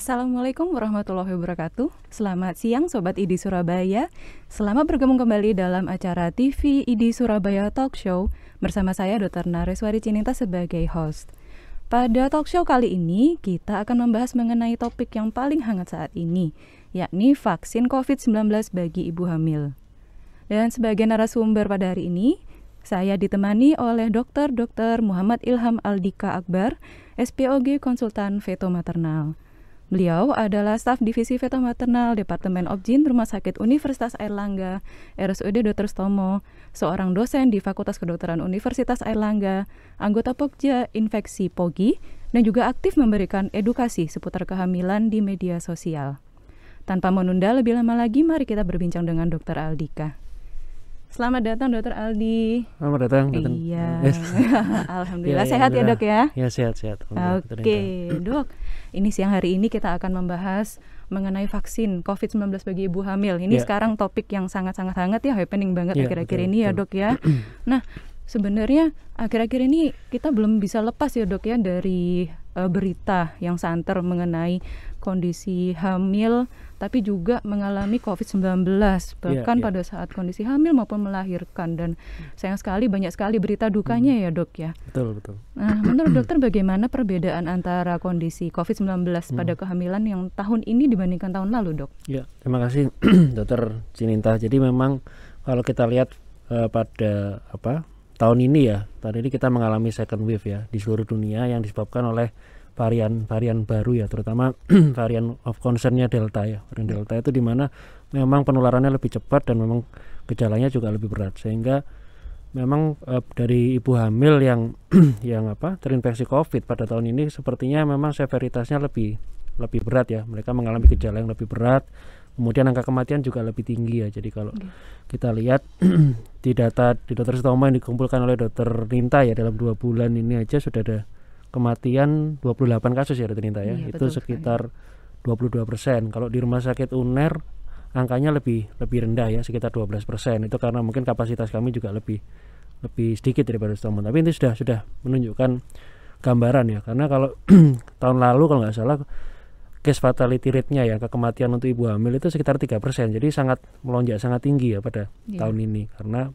Assalamualaikum warahmatullahi wabarakatuh. Selamat siang Sobat ID Surabaya. Selamat bergabung kembali dalam acara TV ID Surabaya Talk Show bersama saya Dr. Nareswari Cininta sebagai host. Pada talk show kali ini kita akan membahas mengenai topik yang paling hangat saat ini, yakni vaksin COVID-19 bagi ibu hamil. Dan sebagai narasumber pada hari ini, saya ditemani oleh Dr. Muhammad Ilham Aldika Akbar, SPOG Konsultan Feto Maternal. Beliau adalah staf divisi Feto Maternal Departemen Obgyn Rumah Sakit Universitas Airlangga, RSUD Dr. Stomo, seorang dosen di Fakultas Kedokteran Universitas Airlangga, anggota Pokja Infeksi POGI, dan juga aktif memberikan edukasi seputar kehamilan di media sosial. Tanpa menunda lebih lama lagi, mari kita berbincang dengan Dr. Aldika. Selamat datang Dr. Aldi. Selamat datang. Iya. Alhamdulillah sehat ya Dok ya? Ya sehat. Oke Dok, ini siang hari ini kita akan membahas mengenai vaksin COVID-19 bagi ibu hamil. Ini sekarang topik yang sangat-sangat hangat ya, happening banget akhir-akhir ini ya Dok ya. Nah, sebenarnya akhir-akhir ini kita belum bisa lepas ya Dok ya dari berita yang santer mengenai kondisi hamil tapi juga mengalami COVID-19 bahkan pada saat kondisi hamil maupun melahirkan, dan sayang sekali banyak sekali berita dukanya ya Dok ya. Betul. Nah, menurut dokter bagaimana perbedaan antara kondisi COVID-19 pada kehamilan yang tahun ini dibandingkan tahun lalu Dok? Ya, terima kasih Dokter Cininta. Jadi memang kalau kita lihat pada tahun ini kita mengalami second wave ya di seluruh dunia yang disebabkan oleh varian baru ya, terutama varian of concern-nya Delta ya. Varian Delta itu dimana memang penularannya lebih cepat dan memang gejalanya juga lebih berat, sehingga memang dari ibu hamil yang terinfeksi COVID pada tahun ini sepertinya memang severitasnya lebih berat ya. Mereka mengalami gejala yang lebih berat, kemudian angka kematian juga lebih tinggi ya. Jadi kalau kita lihat di data di Dr. Stomo yang dikumpulkan oleh Dr. Ninta ya, dalam 2 bulan ini aja sudah ada kematian 28 kasus ya Dr. Ninta ya. Itu sekitar 22%. Kalau di rumah sakit UNER angkanya lebih rendah ya, sekitar 12%. Itu karena mungkin kapasitas kami juga lebih sedikit daripada Stomo. Tapi ini sudah menunjukkan gambaran ya, karena kalau tahun lalu kalau nggak salah case fatality rate-nya ya, kematian untuk ibu hamil itu sekitar 3%. Jadi sangat melonjak, sangat tinggi ya pada tahun ini, karena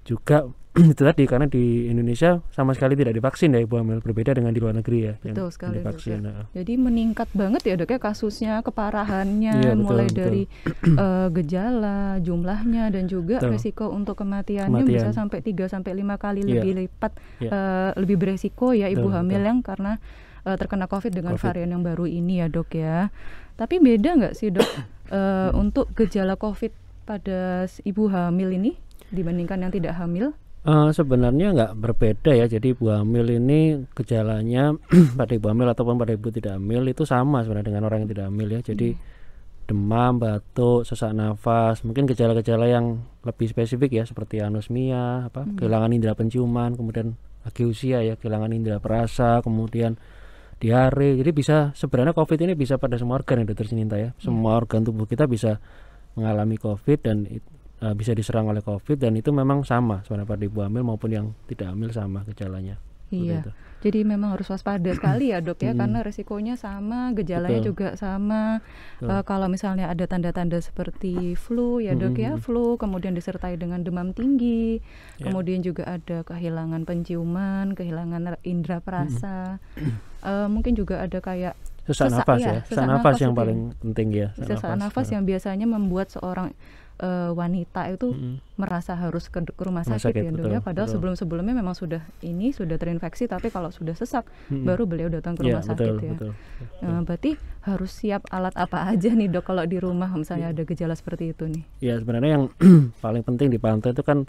juga itu tadi, karena di Indonesia sama sekali tidak divaksin ya ibu hamil, berbeda dengan di luar negeri ya. Betul sekali divaksin. Jadi meningkat banget ya Dok ya kasusnya, keparahannya, mulai dari gejala, jumlahnya, dan juga resiko untuk kematiannya bisa sampai 3-5 kali lebih lipat lebih beresiko ya ibu hamil yang karena terkena COVID dengan varian yang baru ini ya Dok ya. Tapi beda nggak sih Dok untuk gejala COVID pada ibu hamil ini dibandingkan yang tidak hamil? Sebenarnya nggak berbeda ya. Jadi ibu hamil ini gejalanya pada ibu hamil ataupun pada ibu tidak hamil itu sama sebenarnya dengan orang yang tidak hamil ya. Jadi demam, batuk, sesak nafas, mungkin gejala-gejala yang lebih spesifik ya, seperti anosmia, kehilangan indera penciuman, kemudian ageusia ya, kehilangan indera perasa, kemudian diare. Jadi sebenarnya COVID ini bisa pada semua organ ya Dr. Cininta ya. Semua organ tubuh kita bisa mengalami COVID dan bisa diserang oleh COVID, dan itu memang sama sebenarnya pada ibu hamil maupun yang tidak hamil sama gejalanya. Iya. Jadi memang harus waspada sekali ya Dok ya, karena resikonya sama, gejalanya juga sama. Kalau misalnya ada tanda-tanda seperti flu ya Dok ya, flu kemudian disertai dengan demam tinggi, kemudian juga ada kehilangan penciuman, kehilangan indera perasa, mungkin juga ada kayak sesak nafas yang paling penting ya. Sesak nafas yang biasanya membuat seorang wanita itu merasa harus ke rumah sakit ya Dok ya, padahal sebelum-sebelumnya memang sudah terinfeksi, tapi kalau sudah sesak baru beliau datang ke rumah sakit ya. Berarti harus siap alat apa aja nih Dok kalau di rumah misalnya ada gejala seperti itu nih? Ya sebenarnya yang paling penting dipantau itu kan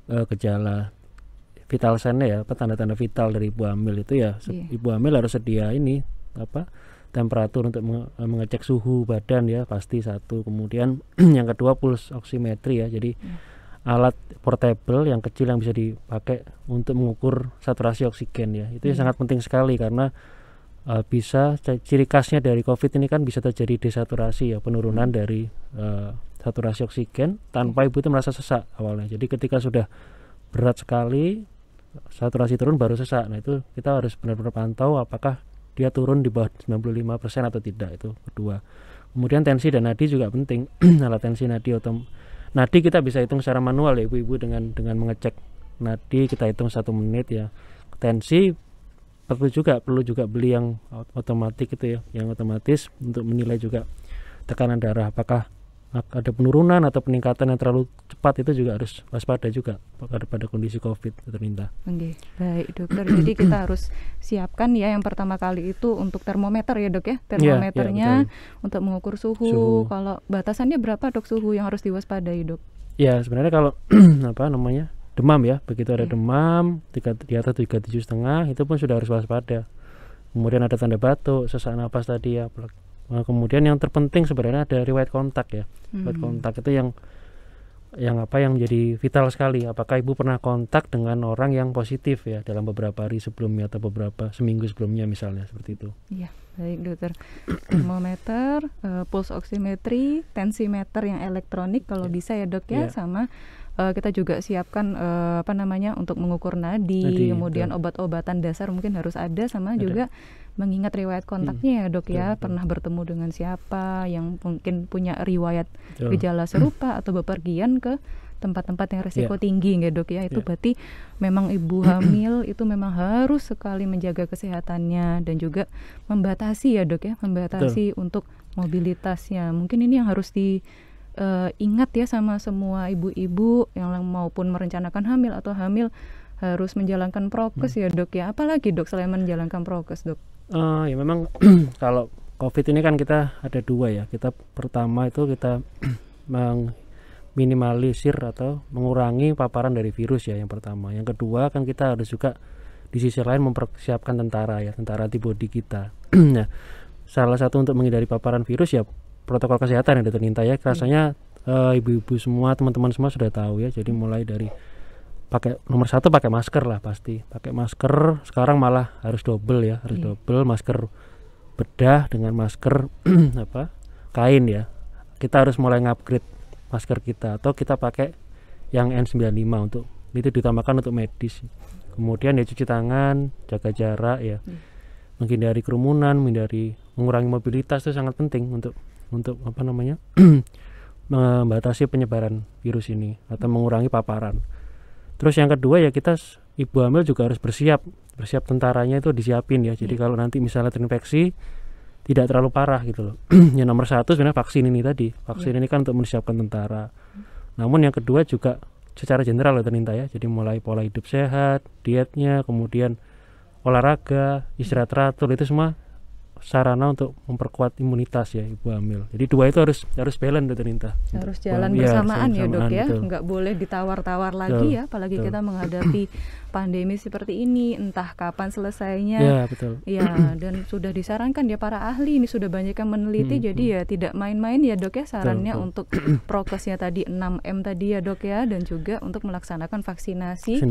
gejala vital sign-nya ya, tanda-tanda vital dari ibu hamil itu ya. Ibu hamil harus sedia temperatur untuk mengecek suhu badan ya, pasti satu. Kemudian yang kedua pulse oximetry ya, jadi alat portable yang kecil yang bisa dipakai untuk mengukur saturasi oksigen ya. Itu sangat penting sekali, karena bisa ciri khasnya dari COVID ini kan bisa terjadi desaturasi ya, penurunan dari saturasi oksigen tanpa ibu itu merasa sesak awalnya. Jadi ketika sudah berat sekali saturasi turun baru sesak. Nah itu kita harus benar-benar pantau apakah dia turun di bawah 95% atau tidak, itu kedua. Kemudian tensi dan nadi juga penting. Alat tensi nadi kita bisa hitung secara manual ya ibu-ibu, dengan mengecek nadi kita hitung 1 menit ya. Tensi perlu juga beli yang otomatis itu ya, yang otomatis untuk menilai juga tekanan darah, apakah ada penurunan atau peningkatan yang terlalu cepat, itu juga harus waspada juga pada kondisi COVID ternyata. Oke, baik dokter. Jadi kita harus siapkan ya yang pertama kali itu untuk termometer ya dok ya, termometernya untuk mengukur suhu. Kalau batasannya berapa dok suhu yang harus diwaspadai dok? Ya sebenarnya kalau demam ya, begitu ada demam di atas 37,5 itu pun sudah harus waspada. Kemudian ada tanda batuk, sesak napas tadi ya. Kemudian yang terpenting sebenarnya ada riwayat kontak ya. Riwayat kontak itu yang menjadi vital sekali. Apakah ibu pernah kontak dengan orang yang positif ya dalam beberapa hari sebelumnya atau seminggu sebelumnya misalnya, seperti itu. Iya, baik dokter. Termometer, pulse oximetry, tensimeter yang elektronik kalau bisa ya dok ya, sama kita juga siapkan untuk mengukur nadi, kemudian obat-obatan dasar mungkin harus ada, sama juga mengingat riwayat kontaknya ya dok ya, pernah bertemu dengan siapa yang mungkin punya riwayat gejala serupa atau bepergian ke tempat-tempat yang risiko tinggi ya dok ya. Itu berarti memang ibu hamil itu memang harus sekali menjaga kesehatannya dan juga membatasi ya dok ya, membatasi untuk mobilitasnya. Mungkin ini yang harus ingat ya sama semua ibu-ibu yang maupun merencanakan hamil atau hamil, harus menjalankan prokes ya dok ya. Apalagi dok selain menjalankan prokes dok? Ya memang kalau COVID ini kan kita ada 2 ya. Kita pertama itu kita minimalisir atau mengurangi paparan dari virus ya, yang pertama. Yang kedua kan kita harus juga di sisi lain mempersiapkan tentara antibodi kita. Nah, salah satu untuk menghindari paparan virus ya protokol kesehatan yang Ninta ya. Rasanya ibu-ibu semua, teman-teman semua sudah tahu ya. Jadi mulai dari nomor 1 pakai masker lah, pasti pakai masker. Sekarang malah harus double ya, double masker bedah dengan masker kain ya. Kita harus mulai ngupgrade masker kita, atau kita pakai yang N95 untuk itu, ditambahkan untuk medis. Kemudian ya cuci tangan, jaga jarak ya, menghindari kerumunan, mengurangi mobilitas, itu sangat penting untuk membatasi penyebaran virus ini atau mengurangi paparan. Terus yang kedua ya, kita ibu hamil juga harus bersiap tentaranya itu disiapin ya. Jadi kalau nanti misalnya terinfeksi tidak terlalu parah gitu loh. Yang nomor 1 sebenarnya vaksin ini tadi. Vaksin ini kan untuk menyiapkan tentara. Namun yang kedua juga secara general ternyata ya. Jadi mulai pola hidup sehat, dietnya, kemudian olahraga, istirahat teratur, itu semua sarana untuk memperkuat imunitas ya ibu hamil. Jadi 2 itu harus balance ternyata. Harus jalan bersamaan ya dok ya. Nggak boleh ditawar-tawar lagi ya, apalagi kita menghadapi pandemi seperti ini, entah kapan selesainya. Ya betul. Ya, dan sudah disarankan ya para ahli ini sudah banyak yang meneliti, jadi ya tidak main-main ya dok ya sarannya untuk prokesnya tadi 6M tadi ya dok ya, dan juga untuk melaksanakan vaksinasi.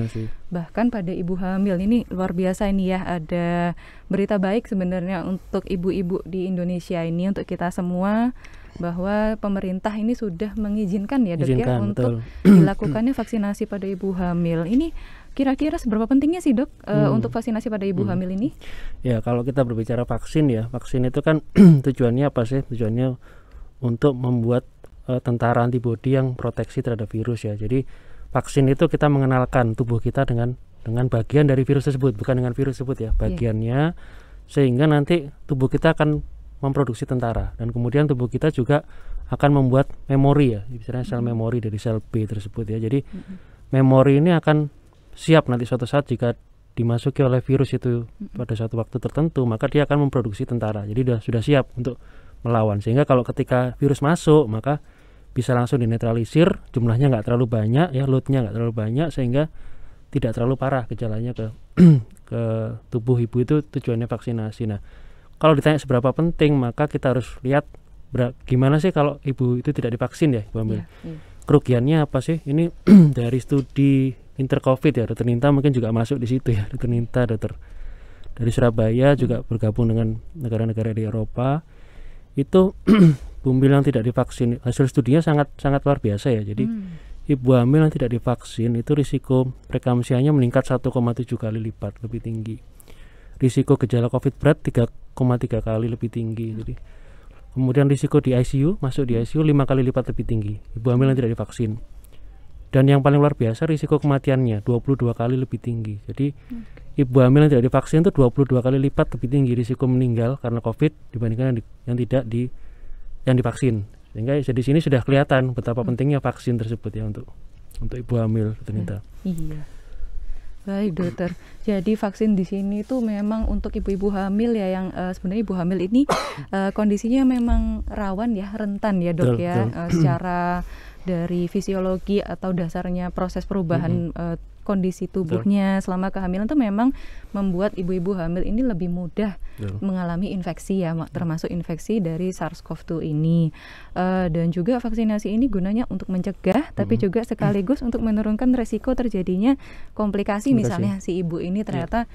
Bahkan pada ibu hamil ini luar biasa ini ya, ada berita baik sebenarnya untuk ibu-ibu di Indonesia ini, untuk kita semua, bahwa pemerintah ini sudah mengizinkan ya dok ya untuk dilakukannya vaksinasi pada ibu hamil. Ini kira-kira seberapa pentingnya sih dok untuk vaksinasi pada ibu hamil ini? Ya kalau kita berbicara vaksin ya, vaksin itu kan tujuannya apa sih? Tujuannya untuk membuat tentara antibodi yang proteksi terhadap virus ya. Jadi vaksin itu kita mengenalkan tubuh kita dengan bagian dari virus tersebut, bukan dengan virus tersebut ya, bagiannya, sehingga nanti tubuh kita akan memproduksi tentara, dan kemudian tubuh kita juga akan membuat memori ya, misalnya sel memori dari sel B tersebut ya. Jadi memori ini akan siap nanti suatu saat jika dimasuki oleh virus itu pada suatu waktu tertentu, maka dia akan memproduksi tentara. Jadi sudah siap untuk melawan, sehingga kalau ketika virus masuk maka bisa langsung dinetralisir, jumlahnya nggak terlalu banyak ya, loadnya nggak terlalu banyak, sehingga tidak terlalu parah gejalanya ke tubuh ibu. Itu tujuannya vaksinasi. Nah, kalau ditanya seberapa penting, maka kita harus lihat gimana sih kalau ibu itu tidak divaksin ya, ibu hamil. Kerugiannya apa sih? Ini dari studi Intercovid ya, Dr. Ninta mungkin juga masuk di situ ya, Dr. Ninta, dokter dari Surabaya juga bergabung dengan negara-negara di Eropa. Itu bumbil yang tidak divaksin, hasil studinya sangat luar biasa ya. Jadi ibu hamil yang tidak divaksin itu risiko preeklampsianya meningkat 1,7 kali lipat lebih tinggi. risiko gejala COVID berat 3,3 kali lebih tinggi. Jadi kemudian risiko di ICU, masuk di ICU 5 kali lipat lebih tinggi ibu hamil yang tidak divaksin. Dan yang paling luar biasa risiko kematiannya 22 kali lebih tinggi. Jadi ibu hamil yang tidak divaksin itu 22 kali lipat lebih tinggi risiko meninggal karena COVID dibandingkan yang divaksin. Sehingga di sini sudah kelihatan betapa pentingnya vaksin tersebut ya untuk ibu hamil ternyata. Iya. Baik dokter. Jadi vaksin di sini tuh memang untuk ibu-ibu hamil ya yang sebenarnya ibu hamil ini kondisinya memang rawan ya, rentan ya dok Betul, ya. Secara dari fisiologi atau dasarnya proses perubahan kondisi tubuhnya selama kehamilan itu memang membuat ibu-ibu hamil ini lebih mudah mengalami infeksi ya, termasuk infeksi dari SARS-CoV-2 ini. Dan juga vaksinasi ini gunanya untuk mencegah, tapi juga sekaligus untuk menurunkan resiko terjadinya komplikasi. Misalnya si ibu ini ternyata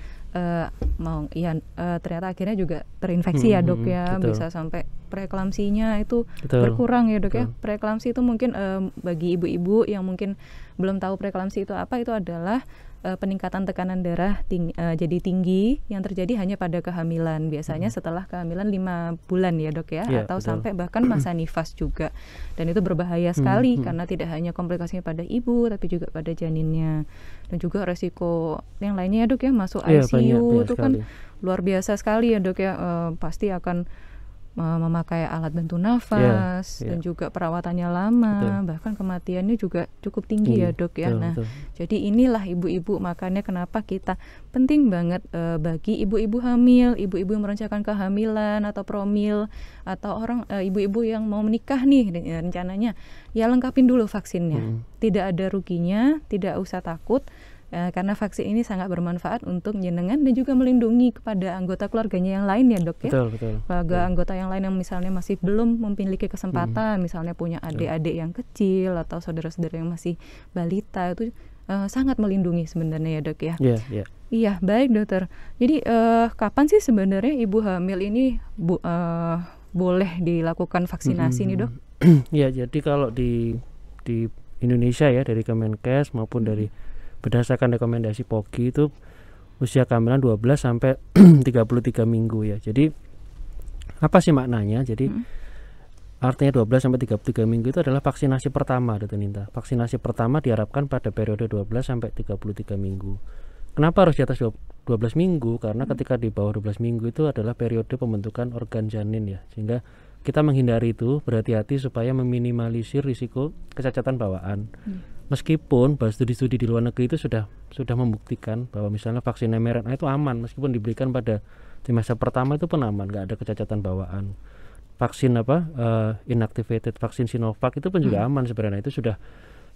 ternyata akhirnya juga terinfeksi ya dok ya, bisa sampai preeklamsinya itu berkurang ya dok ya. Preeklamsi itu mungkin bagi ibu-ibu yang mungkin belum tahu preeklamsi itu apa, itu adalah peningkatan tekanan darah jadi tinggi yang terjadi hanya pada kehamilan, biasanya setelah kehamilan 5 bulan ya dok ya, atau sampai bahkan masa nifas juga. Dan itu berbahaya sekali karena tidak hanya komplikasinya pada ibu tapi juga pada janinnya. Dan juga resiko yang lainnya ya dok ya, masuk ICU itu kan luar biasa sekali ya dok ya, pasti akan memakai alat bantu nafas dan juga perawatannya lama, bahkan kematiannya juga cukup tinggi ya dok ya. Jadi inilah ibu-ibu, makanya kenapa kita penting banget bagi ibu-ibu hamil, ibu-ibu yang merencanakan kehamilan atau promil, atau orang ibu-ibu yang mau menikah nih rencananya, ya lengkapin dulu vaksinnya. Tidak ada ruginya, tidak usah takut. Karena vaksin ini sangat bermanfaat untuk jenengan dan juga melindungi kepada anggota keluarganya yang lain ya dok ya. Anggota yang lain yang misalnya masih belum memiliki kesempatan, misalnya punya adik-adik yang kecil atau saudara-saudara yang masih balita, itu sangat melindungi sebenarnya ya dok ya. Iya baik dokter. Jadi kapan sih sebenarnya ibu hamil ini boleh dilakukan vaksinasi nih dok? Ya jadi kalau di Indonesia ya, dari Kemenkes maupun dari berdasarkan rekomendasi POGI itu usia kehamilan 12 sampai 33 minggu ya. Jadi apa sih maknanya? Jadi artinya 12 sampai 33 minggu itu adalah vaksinasi pertama, Dr. Ninta. Vaksinasi pertama diharapkan pada periode 12 sampai 33 minggu. Kenapa harus di atas 12 minggu? Karena ketika di bawah 12 minggu itu adalah periode pembentukan organ janin ya. Sehingga kita menghindari itu, berhati-hati supaya meminimalisir risiko kecacatan bawaan. Meskipun bahwa studi-studi di luar negeri itu sudah membuktikan bahwa misalnya vaksin mRNA itu aman, meskipun diberikan pada trimester pertama itu pun aman, nggak ada kecacatan bawaan. Vaksin inactivated vaksin Sinovac itu pun juga aman sebenarnya, itu sudah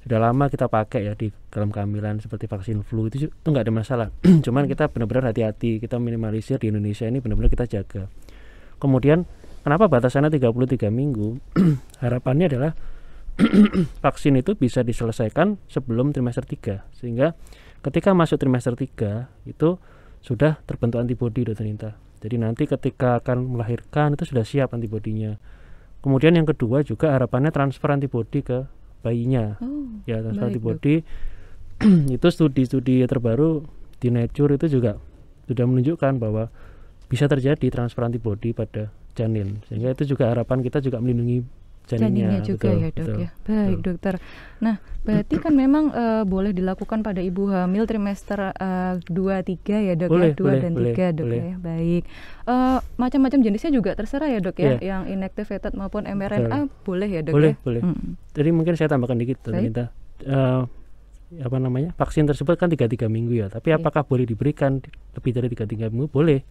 lama kita pakai ya di dalam kehamilan, seperti vaksin flu itu nggak ada masalah. Cuman kita benar-benar hati-hati, kita minimalisir di Indonesia ini, benar-benar kita jaga. Kemudian kenapa batasannya 33 minggu? Harapannya adalah vaksin itu bisa diselesaikan sebelum trimester 3, sehingga ketika masuk trimester 3 itu sudah terbentuk antibodi, Dr. Ninta. Jadi nanti ketika akan melahirkan itu sudah siap antibodinya. Kemudian yang kedua juga harapannya transfer antibodi ke bayinya. Ya, transfer antibodi itu studi-studi terbaru di Nature itu juga sudah menunjukkan bahwa bisa terjadi transfer antibodi pada janin, sehingga itu juga harapan kita juga melindungi janinnya juga ya dok ya. Baik dokter. Nah berarti kan memang boleh dilakukan pada ibu hamil trimester 2-3 ya dok, boleh, ya 2 dan 3 dok ya. Baik. Macam-macam jenisnya juga terserah ya dok ya, yang inactivated maupun mRNA boleh ya dok ya. Boleh. Jadi mungkin saya tambahkan dikit dok Ninta. Vaksin tersebut kan 33 minggu ya, tapi apakah boleh diberikan lebih dari 33 minggu? Boleh.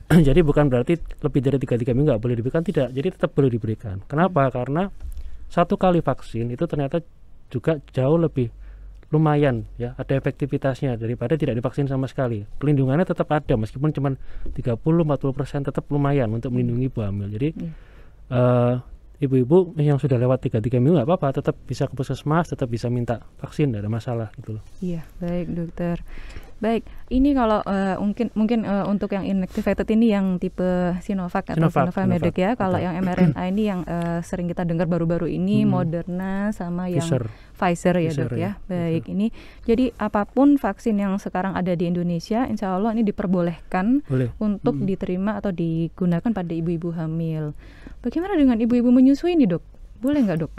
Jadi bukan berarti lebih dari 33 minggu nggak boleh diberikan, tidak. Jadi tetap boleh diberikan. Kenapa? Karena satu kali vaksin itu ternyata juga jauh lebih lumayan ya, ada efektivitasnya daripada tidak divaksin sama sekali. Pelindungannya tetap ada meskipun cuma 30-40%, tetap lumayan untuk melindungi ibu hamil. Jadi ibu-ibu yang sudah lewat 33 minggu nggak apa-apa, tetap bisa ke puskesmas, tetap bisa minta vaksin, tidak ada masalah gitu loh. Iya, baik dokter. Baik, ini kalau mungkin untuk yang inactivated ini yang tipe Sinovac atau Sinovac dok ya. Kalau yang mRNA ini yang sering kita dengar baru-baru ini Moderna sama yang Pfizer ya dok ya. Baik, ini jadi apapun vaksin yang sekarang ada di Indonesia, insya Allah ini diperbolehkan untuk diterima atau digunakan pada ibu-ibu hamil. Bagaimana dengan ibu-ibu menyusui nih dok? Boleh nggak dok?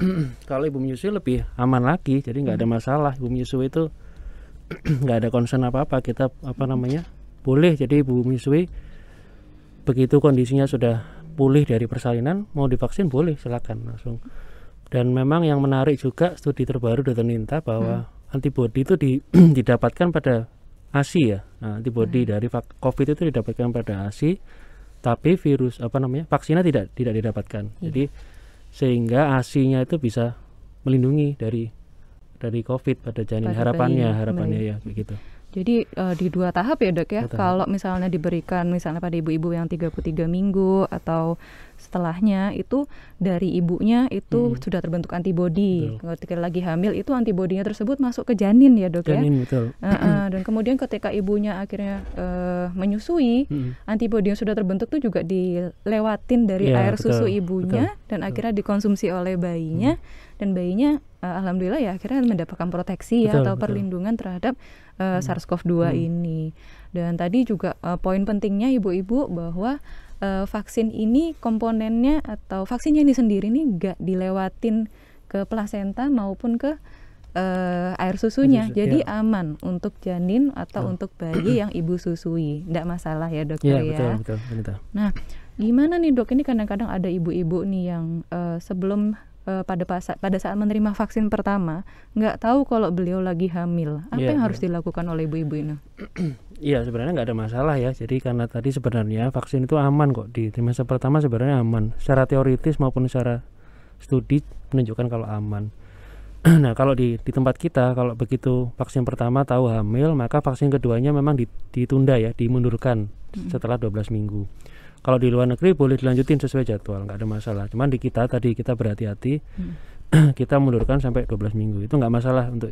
Kalau ibu menyusui lebih aman lagi, jadi nggak ada masalah. Ibu menyusui itu nggak ada concern apa-apa, kita boleh. Jadi ibu menyusui begitu kondisinya sudah pulih dari persalinan, mau divaksin boleh, silakan langsung. Dan memang yang menarik juga studi terbaru Dr. Ninta bahwa antibodi itu didapatkan pada ASI ya. Nah, antibodi dari COVID itu didapatkan pada ASI, tapi virus vaksinnya tidak didapatkan. Jadi sehingga ASI-nya itu bisa melindungi dari COVID pada janin, harapannya ya begitu. Jadi di 2 tahap ya dok ya. Kalau misalnya diberikan misalnya pada ibu-ibu yang 33 minggu atau setelahnya, itu dari ibunya itu sudah terbentuk antibodi. Ketika lagi hamil itu antibodinya tersebut masuk ke janin ya dok ya. Betul. Dan kemudian ketika ibunya akhirnya menyusui, antibodi yang sudah terbentuk itu juga dilewatin dari air susu ibunya dan akhirnya dikonsumsi oleh bayinya. Dan bayinya alhamdulillah ya akhirnya mendapatkan proteksi atau perlindungan terhadap SARS-CoV-2 ini. Dan tadi juga poin pentingnya ibu-ibu bahwa vaksin ini komponennya atau vaksinnya ini sendiri nih nggak dilewatin ke plasenta maupun ke air susunya, jadi aman untuk janin atau untuk bayi yang ibu susui, nggak masalah ya dokter ya. Betul. Nah, gimana nih dok? Ini kadang-kadang ada ibu-ibu nih yang sebelum pada saat menerima vaksin pertama nggak tahu kalau beliau lagi hamil. Apa yang harus dilakukan oleh ibu-ibu ini? Iya, sebenarnya nggak ada masalah ya. Jadi karena tadi sebenarnya vaksin itu aman kok, di trimester pertama sebenarnya aman. Secara teoritis maupun secara studi menunjukkan kalau aman. Nah, kalau di tempat kita, kalau begitu vaksin pertama tahu hamil, maka vaksin keduanya memang ditunda ya, dimundurkan setelah 12 minggu. Kalau di luar negeri boleh dilanjutin sesuai jadwal, nggak ada masalah. Cuman di kita tadi kita berhati-hati, kita mundurkan sampai 12 minggu. Itu nggak masalah untuk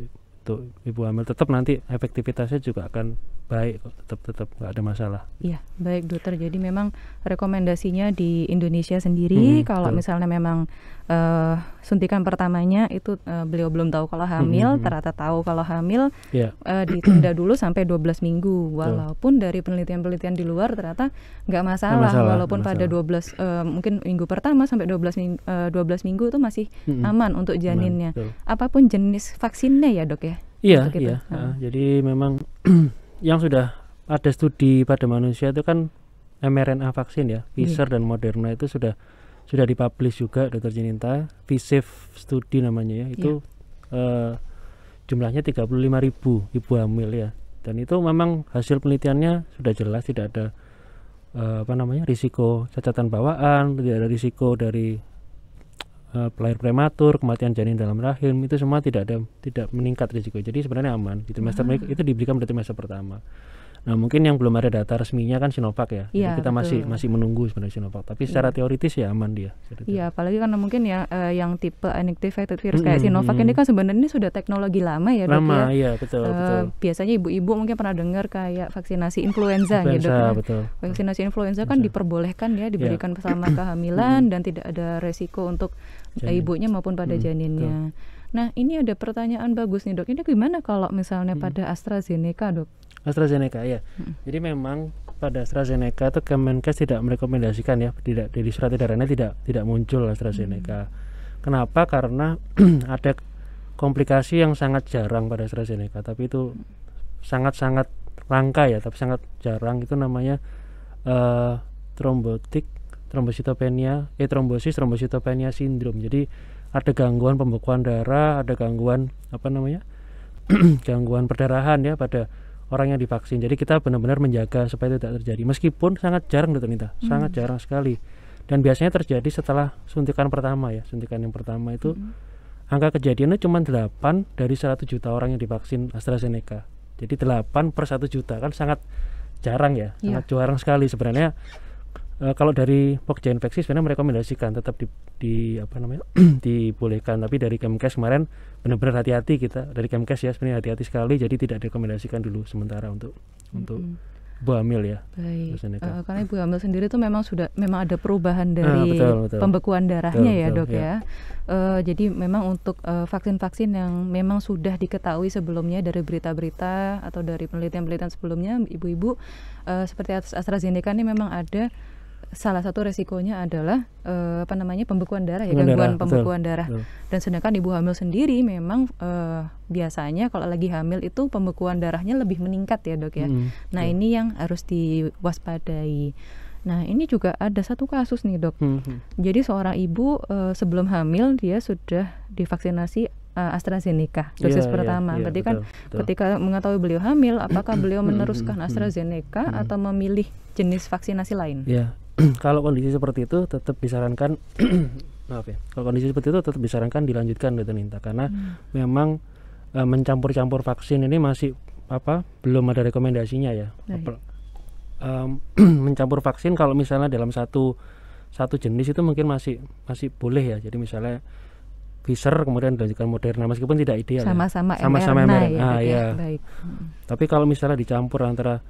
ibu hamil. Tetap nanti efektivitasnya juga akan baik, tetap nggak ada masalah. Iya, baik dokter. Jadi memang rekomendasinya di Indonesia sendiri, kalau misalnya memang suntikan pertamanya itu beliau belum tahu kalau hamil, ternyata tahu kalau hamil, ditunda dulu sampai 12 minggu. Walaupun dari penelitian-penelitian di luar ternyata nggak masalah, walaupun pada 12 mungkin minggu pertama sampai 12 minggu itu masih aman untuk janinnya. Apapun jenis vaksinnya ya dok ya? Iya. Jadi memang yang sudah ada studi pada manusia itu kan mRNA vaksin ya, Pfizer dan Moderna itu sudah dipublish juga Dr. Cininta, V-Safe studi namanya ya, itu jumlahnya 35.000 ibu hamil ya, dan itu memang hasil penelitiannya sudah jelas tidak ada risiko cacatan bawaan, tidak ada risiko dari lahir prematur, kematian janin dalam rahim, itu semua tidak meningkat risiko. Jadi sebenarnya aman. Di trimester itu diberikan pada trimester pertama. Nah, mungkin yang belum ada data resminya kan Sinovac ya. Jadi kita masih menunggu sebenarnya Sinovac. Tapi secara teoritis ya aman dia. Iya, apalagi karena mungkin ya yang tipe inactivated virus kayak Sinovac ini kan sebenarnya sudah teknologi lama ya dok ya. Iya, betul. Biasanya ibu-ibu mungkin pernah dengar kayak vaksinasi influenza gitu kan. Vaksinasi influenza kan diperbolehkan ya, diberikan bersama kehamilan dan tidak ada resiko untuk ibunya maupun pada janinnya. Nah, ini ada pertanyaan bagus nih dok. Ini gimana kalau misalnya pada AstraZeneca dok? AstraZeneca ya. Jadi memang pada AstraZeneca itu Kemenkes tidak merekomendasikan ya, tidak di surat edarannya tidak muncul AstraZeneca. Kenapa? Karena ada komplikasi yang sangat jarang pada AstraZeneca, tapi itu sangat-sangat langka ya, tapi sangat jarang. Itu namanya trombositopenia sindrom. Jadi ada gangguan pembekuan darah, ada gangguan gangguan perdarahan ya pada orang yang divaksin. Jadi kita benar-benar menjaga supaya itu tidak terjadi. Meskipun sangat jarang Dr. Nita, sangat jarang sekali. Dan biasanya terjadi setelah suntikan pertama ya. Suntikan yang pertama itu angka kejadiannya cuma 8 dari 100 juta orang yang divaksin AstraZeneca. Jadi 8 per 1 juta kan sangat jarang ya, sangat jarang sekali sebenarnya. Kalau dari Pokja Infeksi sebenarnya merekomendasikan tetap di apa namanya dibolehkan, tapi dari Kemkes kemarin benar-benar hati-hati kita dari Kemkes ya, sebenarnya hati-hati sekali, jadi tidak direkomendasikan dulu sementara untuk ibu hamil ya. Baik. Karena ibu hamil sendiri itu memang ada perubahan dari betul. pembekuan darahnya ya, betul, Dok ya. Jadi memang untuk vaksin-vaksin yang memang sudah diketahui sebelumnya dari berita-berita atau dari penelitian-penelitian sebelumnya, ibu-ibu seperti AstraZeneca ini memang ada salah satu resikonya adalah pembekuan darah ya, gangguan pembekuan darah. Dan sedangkan ibu hamil sendiri memang biasanya kalau lagi hamil itu pembekuan darahnya lebih meningkat ya, Dok ya. Nah, ini yang harus diwaspadai. Nah, ini juga ada satu kasus nih, Dok. Jadi seorang ibu sebelum hamil dia sudah divaksinasi AstraZeneca dosis pertama. Berarti kan ketika mengetahui beliau hamil, apakah beliau meneruskan AstraZeneca atau memilih jenis vaksinasi lain? Ya. Kalau kondisi seperti itu tetap disarankan maaf ya. Kalau kondisi seperti itu tetap disarankan dilanjutkan, Dr. Ninta, karena memang mencampur-campur vaksin ini masih belum ada rekomendasinya ya. Mencampur vaksin kalau misalnya dalam satu jenis itu mungkin masih boleh ya. Jadi misalnya Pfizer kemudian dilanjutkan Moderna, meskipun tidak ideal sama-sama mRNA ya. Baik. Tapi kalau misalnya dicampur antara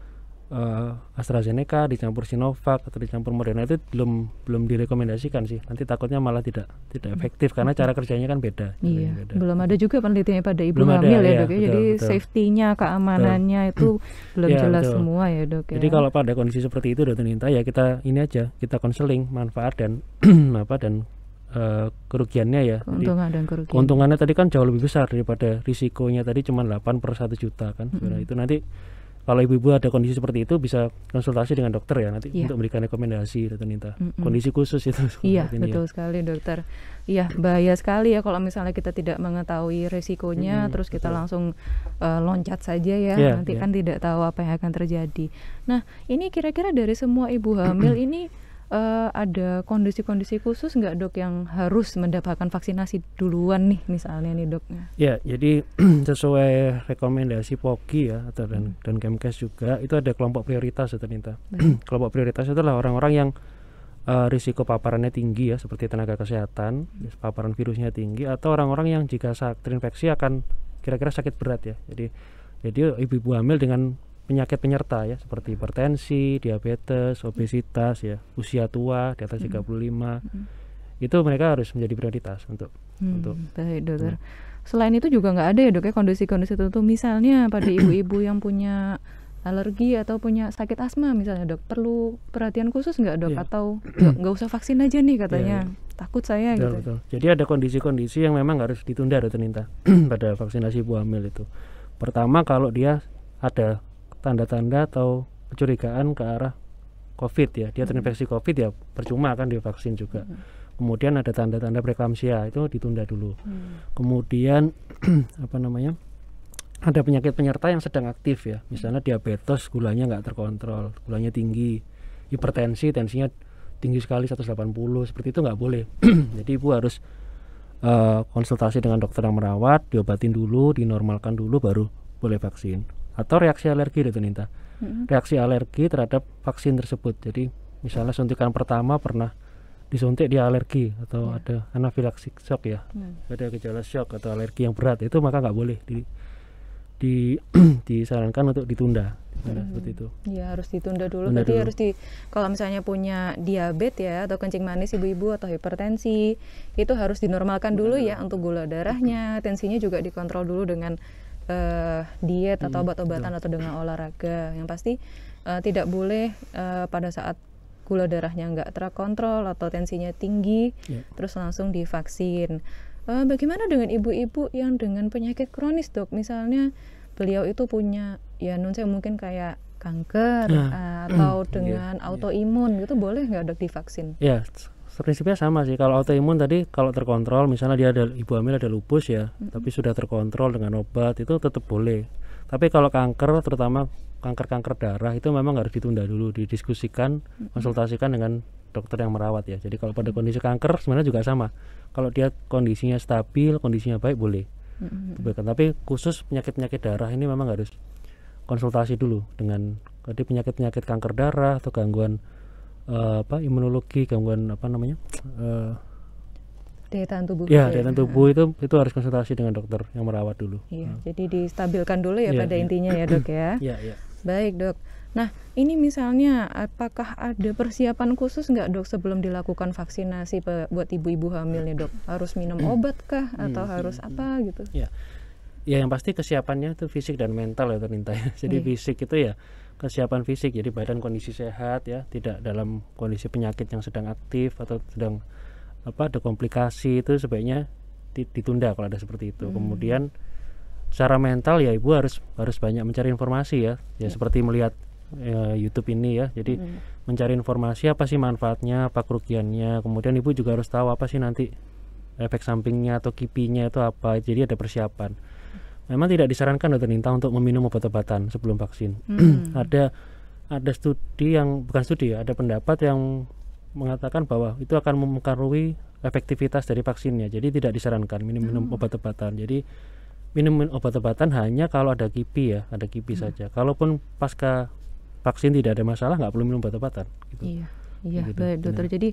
AstraZeneca dicampur Sinovac atau dicampur Moderna itu belum direkomendasikan sih. Nanti takutnya malah tidak efektif karena cara kerjanya kan beda. Iya. Belum ada juga penelitiannya pada ibu hamil ya, Dok ya. Jadi safety-nya, keamanannya itu belum jelas semua ya, Dok ya. Jadi kalau pada kondisi seperti itu, Dr. Ninta, ya kita konseling manfaat dan kerugiannya ya. Keuntungan dan kerugian. Keuntungannya tadi kan jauh lebih besar daripada risikonya tadi cuma 8/1 juta kan. Itu nanti kalau ibu-ibu ada kondisi seperti itu bisa konsultasi dengan dokter ya nanti untuk memberikan rekomendasi, Dr. Ninta. Kondisi khusus itu. Iya, betul sekali, Dokter. Iya, bahaya sekali ya kalau misalnya kita tidak mengetahui resikonya terus kita langsung loncat saja ya. Nanti kan tidak tahu apa yang akan terjadi. Nah, ini kira-kira dari semua ibu hamil ini ada kondisi-kondisi khusus nggak, Dok, yang harus mendapatkan vaksinasi duluan nih misalnya nih, Dok? Ya, jadi sesuai rekomendasi POGI ya atau dan Kemkes juga itu ada kelompok prioritas, ternyata. Kelompok prioritas itu adalah orang-orang yang risiko paparannya tinggi ya, seperti tenaga kesehatan, paparan virusnya tinggi, atau orang-orang yang jika terinfeksi akan kira-kira sakit berat ya. Jadi ibu-ibu hamil dengan penyakit penyerta ya seperti hipertensi, diabetes, obesitas ya, usia tua di atas 35 itu mereka harus menjadi prioritas untuk baik, Dokter. Selain itu juga nggak ada ya, Dok ya, kondisi-kondisi tertentu misalnya pada ibu-ibu yang punya alergi atau punya sakit asma misalnya, Dok, perlu perhatian khusus nggak, Dok? Atau nggak usah vaksin aja nih katanya, takut saya gitu. Betul. Jadi ada kondisi-kondisi yang memang harus ditunda, Dr. Ninta, pada vaksinasi ibu hamil itu. Pertama, kalau dia ada tanda-tanda atau kecurigaan ke arah COVID ya, dia terinfeksi COVID ya percuma kan divaksin juga. Kemudian ada tanda-tanda preeklamsia, itu ditunda dulu. Kemudian ada penyakit penyerta yang sedang aktif ya, misalnya diabetes, gulanya nggak terkontrol, gulanya tinggi, hipertensi, tensinya tinggi sekali 180, seperti itu nggak boleh. Jadi ibu harus konsultasi dengan dokter yang merawat, diobatin dulu, dinormalkan dulu, baru boleh vaksin. Atau reaksi alergi, Dr. Ninta. Reaksi alergi terhadap vaksin tersebut. Jadi misalnya suntikan pertama pernah disuntik dia alergi atau ada anafilaksi shock ya, ada gejala shock atau alergi yang berat, itu maka nggak boleh disarankan untuk ditunda. Seperti itu. Ya, harus ditunda dulu. Berarti harus kalau misalnya punya diabetes ya atau kencing manis ibu-ibu atau hipertensi, itu harus dinormalkan dulu ya untuk gula darahnya, tensinya juga dikontrol dulu dengan diet atau obat-obatan atau dengan olahraga. Yang pasti tidak boleh pada saat gula darahnya nggak terkontrol atau tensinya tinggi terus langsung divaksin. Bagaimana dengan ibu-ibu yang dengan penyakit kronis, Dok? Misalnya beliau itu punya mungkin kayak kanker atau dengan autoimun gitu, boleh nggak, Dok, divaksin? Ya, prinsipnya sama sih. Kalau autoimun tadi kalau terkontrol, misalnya dia ada ibu hamil ada lupus ya, tapi sudah terkontrol dengan obat, itu tetap boleh. Tapi kalau kanker, terutama kanker darah, itu memang harus ditunda dulu, didiskusikan, konsultasikan dengan dokter yang merawat ya. Jadi kalau pada kondisi kanker sebenarnya juga sama. Kalau dia kondisinya stabil, kondisinya baik, boleh. Tapi khusus penyakit-penyakit darah ini memang harus konsultasi dulu dengan penyakit-penyakit kanker darah atau gangguan imunologi, gangguan apa namanya, daya tahan tubuh. ya daya tahan tubuh itu harus konsultasi dengan dokter yang merawat dulu. Iya, jadi distabilkan dulu ya pada intinya ya dok ya. Iya. Baik dok. Nah ini misalnya apakah ada persiapan khusus nggak dok sebelum dilakukan vaksinasi buat ibu-ibu hamil nih dok? Harus minum obat kah atau harus apa gitu? Ya yang pasti kesiapannya itu fisik dan mental ya ternyata ya. Jadi fisik itu ya kesiapan fisik, jadi badan kondisi sehat ya, tidak dalam kondisi penyakit yang sedang aktif atau sedang ada komplikasi, itu sebaiknya ditunda kalau ada seperti itu. Kemudian secara mental ya ibu harus banyak mencari informasi ya seperti melihat YouTube ini ya, jadi mencari informasi apa sih manfaatnya, apa kerugiannya. Kemudian ibu juga harus tahu apa sih nanti efek sampingnya atau kipinya itu apa, jadi ada persiapan. Memang tidak disarankan dokter Ninta untuk meminum obat-obatan sebelum vaksin. Ada studi yang ada pendapat yang mengatakan bahwa itu akan mempengaruhi efektivitas dari vaksinnya. Jadi tidak disarankan minum obat-obatan. Jadi minum obat-obatan hanya kalau ada kipi ya, ada kipi saja. Kalaupun pasca vaksin tidak ada masalah, nggak perlu minum obat-obatan. Gitu. Iya, gitu. Baik dokter. Jadi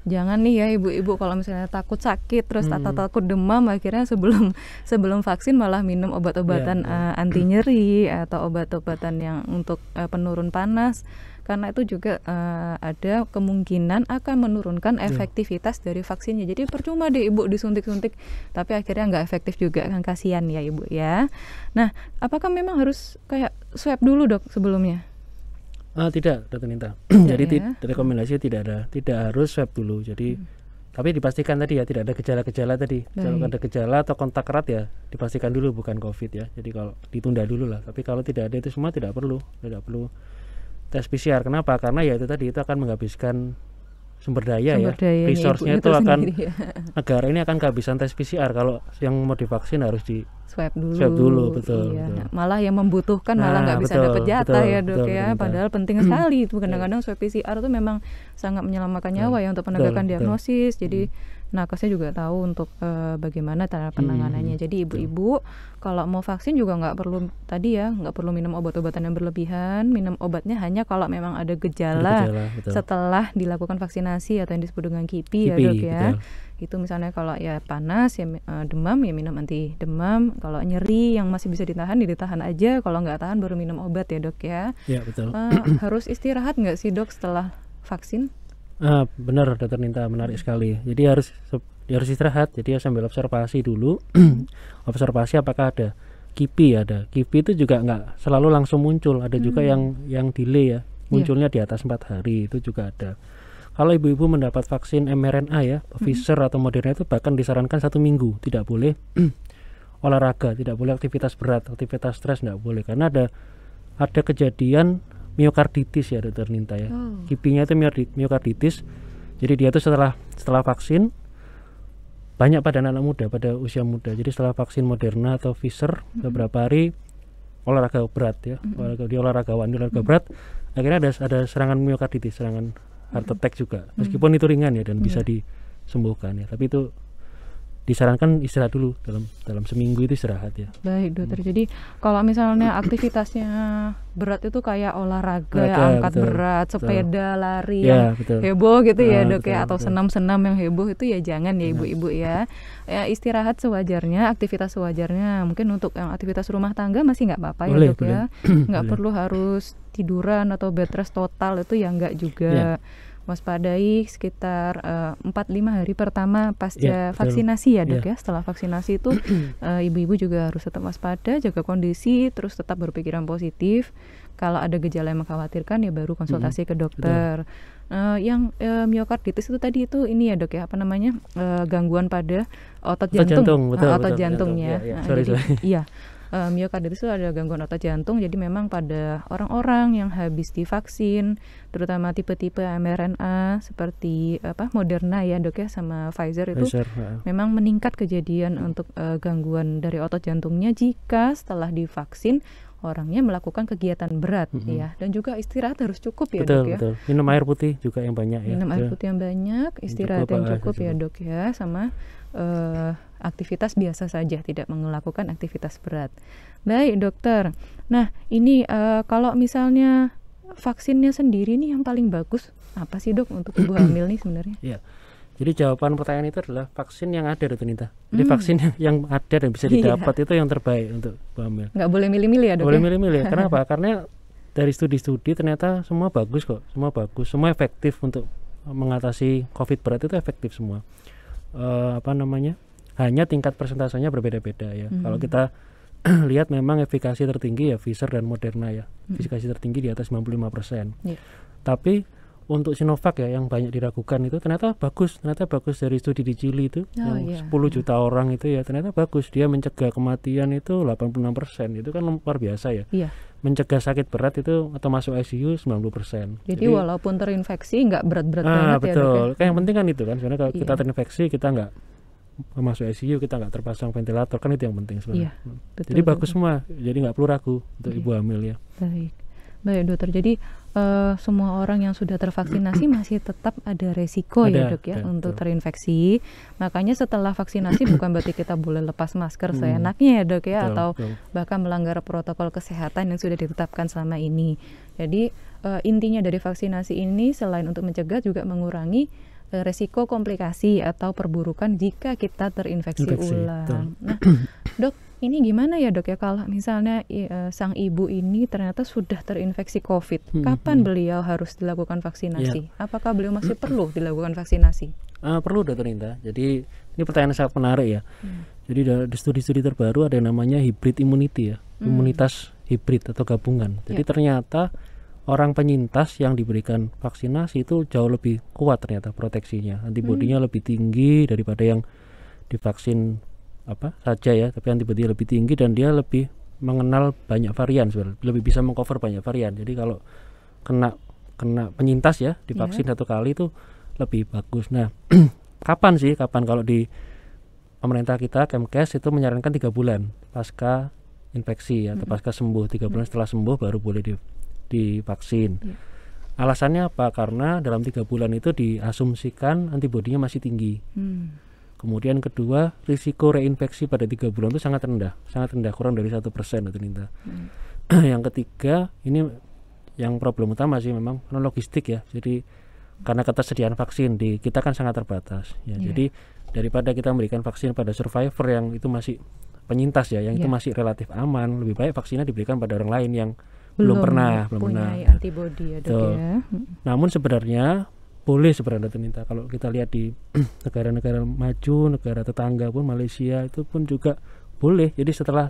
jangan nih ya ibu-ibu kalau misalnya takut sakit terus atau takut demam akhirnya sebelum vaksin malah minum obat-obatan anti nyeri atau obat-obatan yang untuk penurun panas. Karena itu juga ada kemungkinan akan menurunkan efektivitas dari vaksinnya. Jadi percuma deh ibu disuntik-suntik tapi akhirnya nggak efektif juga, kan kasihan ya ibu ya. Nah apakah memang harus kayak swab dulu dok sebelumnya? Tidak dokter Ninta. Jadi rekomendasi tidak harus swab dulu. Jadi tapi dipastikan tadi ya tidak ada gejala-gejala tadi. Kalau ada gejala atau kontak erat ya dipastikan dulu bukan COVID ya. Jadi kalau ditunda dulu lah. Tapi kalau tidak ada itu semua tidak perlu tes PCR. Kenapa? Karena ya itu tadi itu akan menghabiskan sumber daya resource-nya itu akan negara ini akan kehabisan tes PCR kalau yang mau divaksin harus di swab dulu betul. Malah yang membutuhkan malah nggak bisa dapat jatah ya dok ya. Padahal penting sekali itu kadang-kadang swab PCR itu memang sangat menyelamatkan nyawa ya untuk penegakan diagnosis. Jadi nakesnya juga tahu untuk bagaimana cara penanganannya. Jadi ibu-ibu kalau mau vaksin juga nggak perlu minum obat-obatan yang berlebihan. Minum obatnya hanya kalau memang ada gejala setelah dilakukan vaksinasi atau yang disebut dengan kipi ya dok ya. Itu misalnya kalau ya panas ya demam ya minum anti demam. Kalau nyeri yang masih bisa ditahan ya ditahan aja. Kalau nggak tahan baru minum obat ya dok ya. Iya betul. Harus istirahat nggak sih dok setelah vaksin? Benar dokter Ninta, menarik sekali. Jadi harus istirahat. Jadi ya sambil observasi dulu. Observasi apakah ada kipi. Kipi itu juga nggak selalu langsung muncul. Ada juga yang delay ya. Munculnya di atas 4 hari itu juga ada. Kalau ibu-ibu mendapat vaksin mRNA ya, Pfizer atau Moderna itu bahkan disarankan 1 minggu. Tidak boleh olahraga, tidak boleh aktivitas berat, aktivitas stres nggak boleh. Karena ada kejadian miokarditis ya dokter Ninta ya. Kipinya itu miokarditis. Jadi dia itu setelah vaksin banyak pada anak muda, pada usia muda. Jadi setelah vaksin Moderna atau Pfizer beberapa hari olahraga berat ya. Olahraga berat akhirnya ada serangan miokarditis, serangan heart attack juga. Meskipun itu ringan ya dan bisa disembuhkan ya. Tapi itu disarankan istirahat dulu dalam seminggu itu istirahat ya. Baik dokter. Jadi kalau misalnya aktivitasnya berat itu kayak olahraga, angkat berat, sepeda, lari yang heboh gitu ya dok ya, atau senam-senam yang heboh itu ya jangan ya ibu-ibu ya. Ya istirahat sewajarnya, aktivitas sewajarnya. Mungkin untuk yang aktivitas rumah tangga masih nggak apa-apa ya dok ya. Nggak perlu harus tiduran atau bed rest total itu ya nggak juga. Waspadai sekitar 4-5 hari pertama pasca vaksinasi ya dok ya. Setelah vaksinasi itu ibu-ibu juga harus tetap waspada, jaga kondisi, terus tetap berpikiran positif. Kalau ada gejala yang mengkhawatirkan ya baru konsultasi ke dokter. Yang miokarditis itu tadi itu ini ya dok ya, apa namanya, gangguan pada otot jantung. Otot jantungnya. Miokarditis itu ada gangguan otot jantung. Jadi memang pada orang-orang yang habis divaksin, terutama tipe-tipe mRNA seperti Moderna ya dok ya sama Pfizer itu memang meningkat kejadian untuk gangguan dari otot jantungnya jika setelah divaksin orangnya melakukan kegiatan berat ya, dan juga istirahat harus cukup ya dok ya. Betul. Minum air putih juga yang banyak ya. Minum air putih yang banyak, istirahat yang cukup ya dok ya, sama aktivitas biasa saja, tidak melakukan aktivitas berat. Baik dokter. Nah ini kalau misalnya vaksinnya sendiri nih yang paling bagus apa sih dok untuk ibu hamil nih sebenarnya? Ya. Jadi jawaban pertanyaan itu adalah vaksin yang ada, Dr. Nita. Jadi vaksin yang ada dan bisa didapat itu yang terbaik untuk ibu hamil. Nggak boleh milih-milih ya dok? Boleh milih-milih. Kenapa? Karena dari studi-studi ternyata semua bagus kok, semua bagus, semua efektif untuk mengatasi COVID berat itu efektif semua. Hanya tingkat persentasenya berbeda-beda ya. Kalau kita lihat memang efikasi tertinggi ya Pfizer dan Moderna ya. Efikasi tertinggi di atas 95%. Tapi untuk Sinovac ya yang banyak diragukan itu ternyata bagus dari studi di Chili itu 10 juta orang itu ya ternyata bagus, dia mencegah kematian itu 86%, itu kan luar biasa ya. Mencegah sakit berat itu atau masuk ICU 90%. Jadi walaupun terinfeksi nggak berat-berat banget betul. ya dok ya? Yang penting kan itu kan, sebenarnya kalau kita terinfeksi kita nggak masuk ICU, kita nggak terpasang ventilator, kan itu yang penting sebenarnya. Jadi bagus semua, jadi nggak perlu ragu untuk ibu hamil ya. Baik dokter, jadi semua orang yang sudah tervaksinasi masih tetap ada resiko ya dok ya untuk terinfeksi. Makanya setelah vaksinasi bukan berarti kita boleh lepas masker seenaknya ya dok ya, atau bahkan melanggar protokol kesehatan yang sudah ditetapkan selama ini. Jadi intinya dari vaksinasi ini selain untuk mencegah juga mengurangi resiko komplikasi atau perburukan jika kita terinfeksi ulang. Nah dok, ini gimana ya dok ya kalau misalnya sang ibu ini ternyata sudah terinfeksi COVID, kapan beliau harus dilakukan vaksinasi? Apakah beliau masih perlu dilakukan vaksinasi? Perlu dokter Indah. Jadi ini pertanyaan sangat menarik ya. Jadi di studi-studi terbaru ada yang namanya hybrid immunity ya, imunitas hibrid atau gabungan. Jadi ternyata orang penyintas yang diberikan vaksinasi itu jauh lebih kuat ternyata proteksinya, antibodinya lebih tinggi daripada yang divaksin saja ya, tapi antibodinya lebih tinggi dan dia lebih mengenal banyak varian sebenarnya, lebih bisa mengcover banyak varian. Jadi kalau kena penyintas ya divaksin satu kali itu lebih bagus. Nah kapan kalau di pemerintah kita Kemkes itu menyarankan 3 bulan pasca infeksi atau pasca sembuh, 3 bulan setelah sembuh baru boleh divaksin. Alasannya apa? Karena dalam 3 bulan itu diasumsikan antibodinya masih tinggi. Kemudian kedua, risiko reinfeksi pada 3 bulan itu sangat rendah, kurang dari 1% atau Ninta. Yang ketiga, ini yang problem utama sih memang karena logistik ya. Jadi karena ketersediaan vaksin di kita kan sangat terbatas ya. Jadi daripada kita memberikan vaksin pada survivor yang itu masih penyintas ya, yang itu masih relatif aman, lebih baik vaksinnya diberikan pada orang lain yang belum pernah antibodi ya dok ya. Namun sebenarnya boleh sebenarnya minta, kalau kita lihat di negara-negara maju, negara tetangga pun Malaysia itu pun juga boleh. Jadi setelah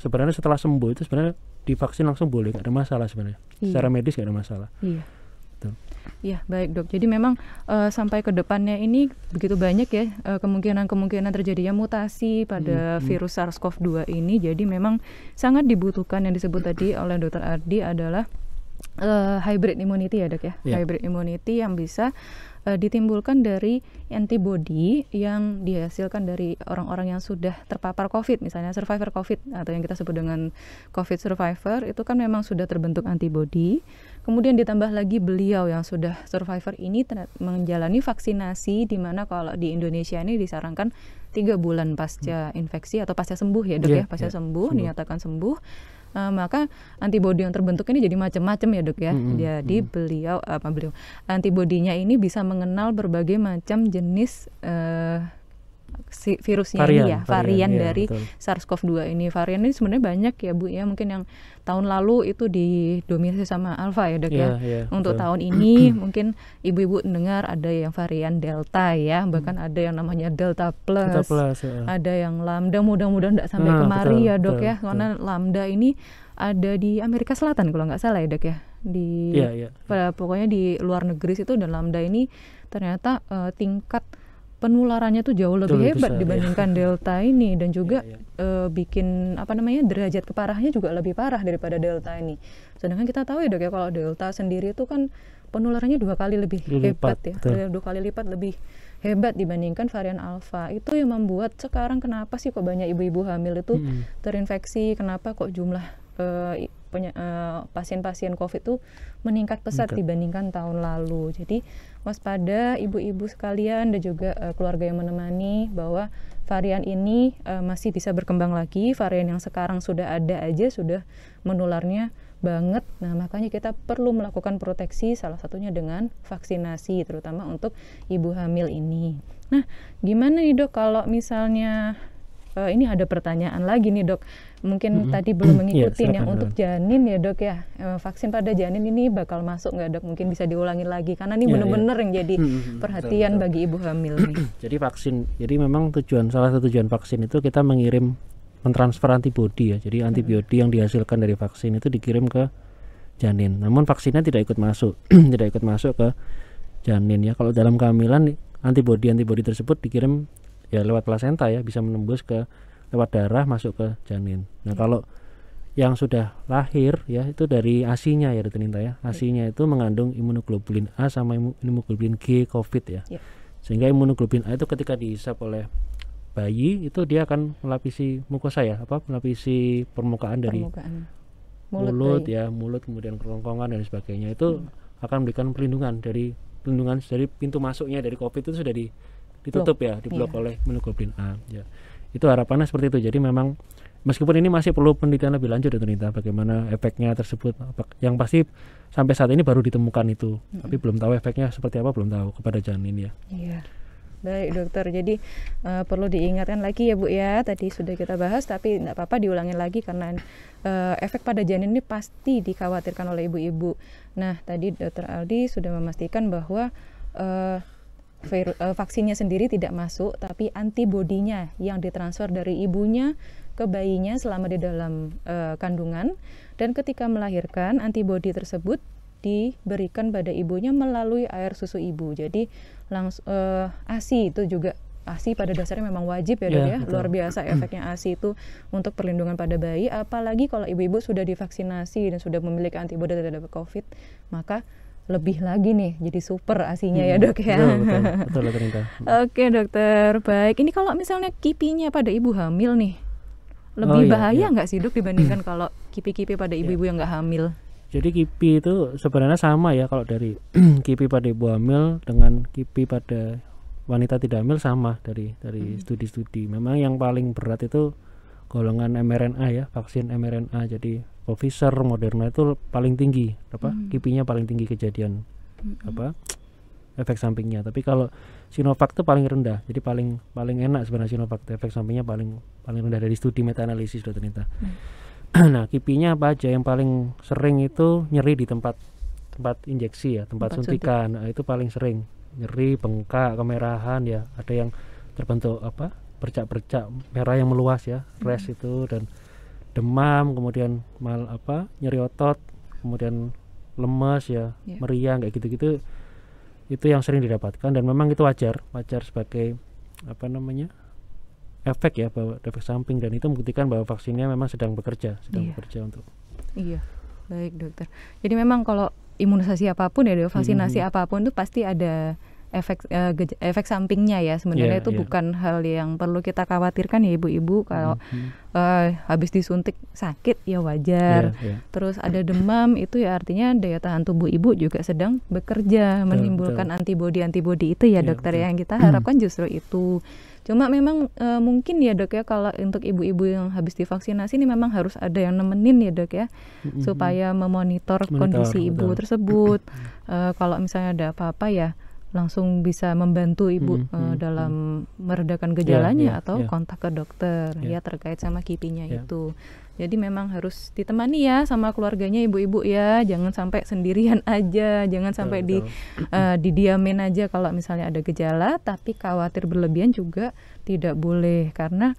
sembuh itu sebenarnya divaksin langsung boleh, nggak ada masalah sebenarnya. Secara medis nggak ada masalah. Ya baik dok. Jadi memang sampai ke depannya ini begitu banyak ya kemungkinan terjadinya mutasi pada virus SARS-CoV-2 ini. Jadi memang sangat dibutuhkan yang disebut tadi oleh Dr. Ardi adalah hybrid immunity ya dok ya. Hybrid immunity yang bisa ditimbulkan dari antibodi yang dihasilkan dari orang-orang yang sudah terpapar COVID, misalnya survivor COVID atau yang kita sebut dengan COVID survivor, itu kan memang sudah terbentuk antibodi. Kemudian ditambah lagi beliau yang sudah survivor ini menjalani vaksinasi, di mana kalau di Indonesia ini disarankan 3 bulan pasca infeksi atau pasca sembuh ya dok ya, pasca sembuh, dinyatakan sembuh. Maka antibodi yang terbentuk ini jadi macam-macam ya dok ya. Jadi beliau antibodinya ini bisa mengenal berbagai macam jenis virusnya varian dari SARS-CoV-2 ini. Varian ini sebenarnya banyak ya Bu ya. Mungkin yang tahun lalu itu didominasi sama Alpha ya dok ya. Untuk tahun ini mungkin ibu-ibu dengar ada yang varian Delta ya, bahkan ada yang namanya Delta Plus, ada yang Lambda, mudah-mudahan tidak sampai kemari ya dok ya. Karena Lambda ini ada di Amerika Selatan kalau nggak salah ya dok ya. Pokoknya di luar negeri situ, dan Lambda ini ternyata tingkat penularannya tuh jauh lebih hebat dibandingkan Delta ini, dan juga bikin derajat keparahannya juga lebih parah daripada Delta ini. Sedangkan kita tahu ya dok ya, kalau Delta sendiri itu kan penularannya 2 kali lebih hebat ya, 2 kali lipat lebih hebat dibandingkan varian Alpha. Itu yang membuat sekarang kenapa sih kok banyak ibu-ibu hamil itu terinfeksi, kenapa kok jumlah pasien-pasien COVID itu meningkat pesat dibandingkan tahun lalu. Jadi waspada ibu-ibu sekalian dan juga keluarga yang menemani, bahwa varian ini masih bisa berkembang lagi. Varian yang sekarang sudah ada aja sudah menularnya banget. Nah, makanya kita perlu melakukan proteksi, salah satunya dengan vaksinasi, terutama untuk ibu hamil ini. Nah, gimana nih dok kalau misalnya ini ada pertanyaan lagi nih dok, mungkin tadi belum mengikuti yang untuk janin ya dok ya, vaksin pada janin ini bakal masuk nggak dok? Mungkin bisa diulangi lagi karena ini benar-benar yang jadi perhatian bagi ibu hamil nih. Jadi jadi memang salah satu tujuan vaksin itu kita mentransfer antibodi ya. Jadi antibodi yang dihasilkan dari vaksin itu dikirim ke janin. Namun vaksinnya tidak ikut masuk, tidak ikut masuk ke janin ya. Kalau dalam kehamilan antibodi tersebut dikirim ya lewat plasenta ya, bisa menembus lewat darah masuk ke janin. Nah, kalau yang sudah lahir ya itu dari ASI-nya ya Dr. Ninta ya. ASI-nya itu mengandung imunoglobulin A sama imunoglobulin G COVID ya. Sehingga imunoglobulin A itu ketika dihisap oleh bayi itu dia akan melapisi mukosa ya, melapisi permukaan dari mulut ya, mulut kemudian kerongkongan dan sebagainya. Itu akan memberikan perlindungan dari pintu masuknya dari COVID itu sudah ditutup ya, diblok oleh imunoglobulin A ya. Itu harapannya seperti itu. Jadi memang meskipun ini masih perlu penelitian lebih lanjut ya Nita, bagaimana efeknya tersebut. Yang pasti sampai saat ini baru ditemukan itu, tapi belum tahu efeknya seperti apa, belum tahu kepada janin ya. Iya. Baik dokter, jadi perlu diingatkan lagi ya Bu ya, tadi sudah kita bahas tapi tidak apa-apa diulangi lagi karena efek pada janin ini pasti dikhawatirkan oleh ibu-ibu. Nah tadi Dr. Aldi sudah memastikan bahwa vaksinnya sendiri tidak masuk, tapi antibodinya yang ditransfer dari ibunya ke bayinya selama di dalam kandungan, dan ketika melahirkan antibodi tersebut diberikan pada ibunya melalui air susu ibu. Jadi langsung ASI itu juga, ASI pada dasarnya memang wajib ya dok ya, luar biasa efeknya ASI itu untuk perlindungan pada bayi, apalagi kalau ibu-ibu sudah divaksinasi dan sudah memiliki antibodi terhadap COVID, maka lebih lagi nih jadi super ASI-nya ya dok ya. Betul. Oke dokter, baik. Ini kalau misalnya kipinya pada ibu hamil nih, lebih bahaya nggak sih dok dibandingkan kalau kipi-kipi pada ibu-ibu yang nggak hamil? Jadi kipi itu sebenarnya sama ya, kalau dari kipi pada ibu hamil dengan kipi pada wanita tidak hamil sama dari studi-studi. Memang yang paling berat itu golongan mRNA ya, vaksin mRNA. Jadi Pfizer, Moderna itu paling tinggi kipinya paling tinggi kejadian efek sampingnya. Tapi kalau Sinovac itu paling rendah. Jadi paling enak sebenarnya Sinovac, efek sampingnya paling rendah dari studi meta analisis Dr. Nita. Nah, kipinya apa aja? Yang paling sering itu nyeri di tempat injeksi ya, tempat suntikan. Nah, itu paling sering nyeri, bengkak, kemerahan ya. Ada yang terbentuk bercak-bercak merah yang meluas ya, rash itu, dan demam, kemudian nyeri otot, kemudian lemas ya, meriang kayak gitu-gitu. Itu yang sering didapatkan dan memang itu wajar sebagai efek ya, bahwa efek samping, dan itu membuktikan bahwa vaksinnya memang sedang bekerja untuk. Iya, baik dokter. Jadi memang kalau imunisasi apapun ya, vaksinasi apapun itu pasti ada efek sampingnya ya. Sebenarnya itu bukan hal yang perlu kita khawatirkan ya ibu-ibu. Kalau habis disuntik sakit ya wajar. Terus ada demam itu ya artinya daya tahan tubuh ibu juga sedang bekerja, menimbulkan antibodi itu ya dokter ya. Yang kita harapkan justru itu. Cuma memang mungkin ya dok ya, kalau untuk ibu-ibu yang habis divaksinasi ini memang harus ada yang nemenin ya dok ya, supaya memonitor kondisi ibu tersebut. Kalau misalnya ada apa-apa ya langsung bisa membantu ibu dalam meredakan gejalanya atau kontak ke dokter ya terkait sama kipinya itu. Jadi memang harus ditemani ya sama keluarganya ibu-ibu ya, jangan sampai sendirian aja, jangan sampai didiamin aja kalau misalnya ada gejala, tapi khawatir berlebihan juga tidak boleh, karena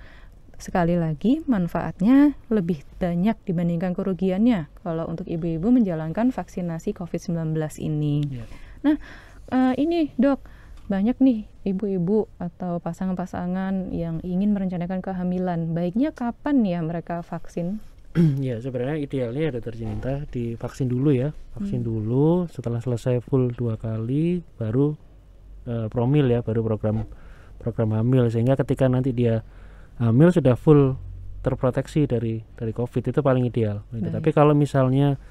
sekali lagi manfaatnya lebih banyak dibandingkan kerugiannya kalau untuk ibu-ibu menjalankan vaksinasi COVID-19 ini. Nah, ini dok, banyak nih ibu-ibu atau pasangan-pasangan yang ingin merencanakan kehamilan. Baiknya kapan ya mereka vaksin? Ya sebenarnya idealnya ya Dr. Cinta divaksin dulu ya. Vaksin dulu, setelah selesai full 2 kali baru promil ya, baru program hamil, sehingga ketika nanti dia hamil sudah full terproteksi dari COVID, itu paling ideal. Tapi kalau misalnya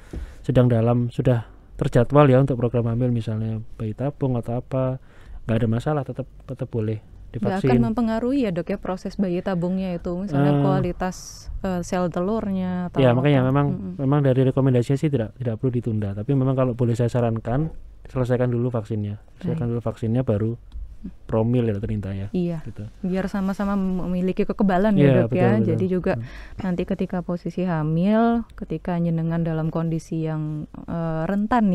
sudah terjadwal ya untuk program hamil, misalnya bayi tabung atau apa, nggak ada masalah, tetap boleh Nggak akan mempengaruhi ya dok ya proses bayi tabungnya itu, misalnya kualitas sel telurnya atau ya makanya apa? memang dari rekomendasinya sih tidak perlu ditunda, tapi memang kalau boleh saya sarankan selesaikan dulu vaksinnya, baru promil ya ternyata ya. Iya, gitu. Biar sama-sama memiliki kekebalan ya dok ya. Betul. Jadi juga nanti ketika posisi hamil, ketika nyenengan dalam kondisi yang rentan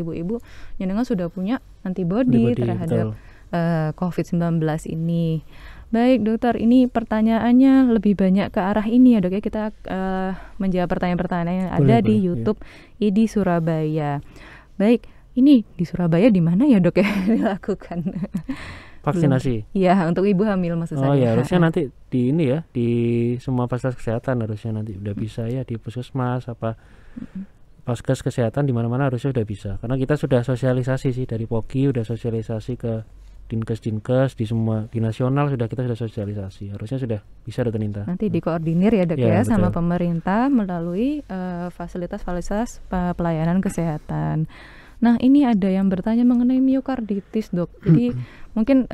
ibu-ibu, nyenengan sudah punya antibody terhadap COVID-19 ini. Baik dokter, ini pertanyaannya lebih banyak ke arah ini ya dok ya. Kita menjawab pertanyaan-pertanyaan yang ada di YouTube ID Surabaya. Baik. Ini di Surabaya di mana ya dok ya dilakukan vaksinasi? Iya, untuk ibu hamil maksud saya. Oh ya, harusnya nanti di ini ya, di semua fasilitas kesehatan harusnya nanti udah bisa ya, di puskesmas Paskes kesehatan di mana-mana harusnya udah bisa. Karena kita sudah sosialisasi sih dari POGI, udah sosialisasi ke Dinkes di semua di nasional kita sudah sosialisasi. Harusnya sudah bisa Dokter Ninta. Nanti dikoordinir ya dok ya sama pemerintah melalui fasilitas pelayanan kesehatan. Nah ini ada yang bertanya mengenai miokarditis dok. Jadi mungkin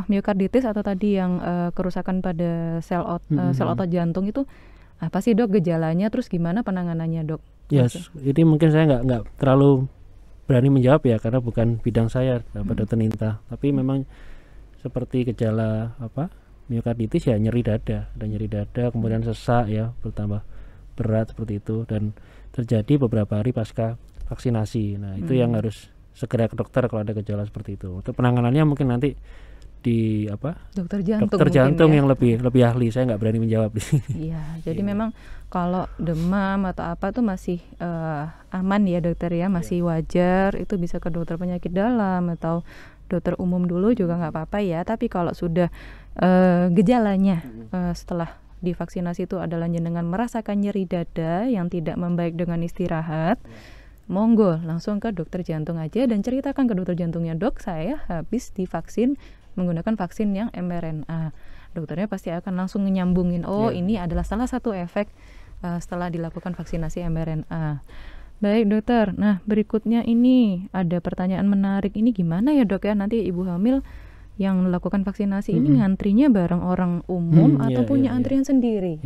miokarditis atau tadi yang kerusakan pada sel otot jantung itu apa sih dok gejalanya, terus gimana penanganannya dok? Yes, jadi mungkin saya nggak terlalu berani menjawab ya karena bukan bidang saya pada Dokter Ninta. Tapi memang seperti gejala miokarditis ya nyeri dada, kemudian sesak ya bertambah berat seperti itu dan terjadi beberapa hari pasca vaksinasi. Nah itu yang harus segera ke dokter kalau ada gejala seperti itu. Untuk penanganannya mungkin nanti di dokter jantung yang lebih ahli. Saya nggak berani menjawab di sini. Iya, jadi memang kalau demam atau apa tuh masih aman ya dokter ya, masih wajar. Itu bisa ke dokter penyakit dalam atau dokter umum dulu juga nggak apa-apa ya. Tapi kalau sudah gejalanya setelah divaksinasi itu adalah jenengan merasakan nyeri dada yang tidak membaik dengan istirahat, monggo langsung ke dokter jantung aja dan ceritakan ke dokter jantungnya, dok saya habis divaksin menggunakan vaksin yang mRNA. Dokternya pasti akan langsung nyambungin, ini adalah salah satu efek setelah dilakukan vaksinasi mRNA. Baik dokter, nah berikutnya ini ada pertanyaan menarik, ini gimana ya dok ya nanti ibu hamil yang melakukan vaksinasi ini ngantrinya bareng orang umum atau punya antrian sendiri?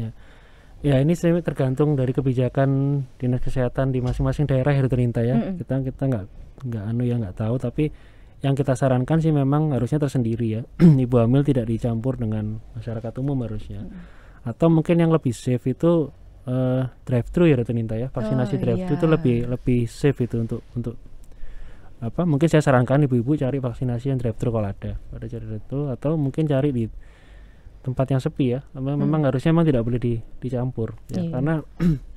Ya ini tergantung dari kebijakan dinas kesehatan di masing-masing daerah ya Dokter Ninta ya. Kita nggak tahu, tapi yang kita sarankan sih memang harusnya tersendiri ya. Ibu hamil tidak dicampur dengan masyarakat umum harusnya. Atau mungkin yang lebih safe itu drive-thru ya Dokter Ninta ya. Vaksinasi drive-thru itu lebih safe itu untuk mungkin saya sarankan ibu-ibu cari vaksinasi yang drive-thru kalau ada cari itu, atau mungkin cari di tempat yang sepi ya. Memang harusnya tidak boleh dicampur ya, karena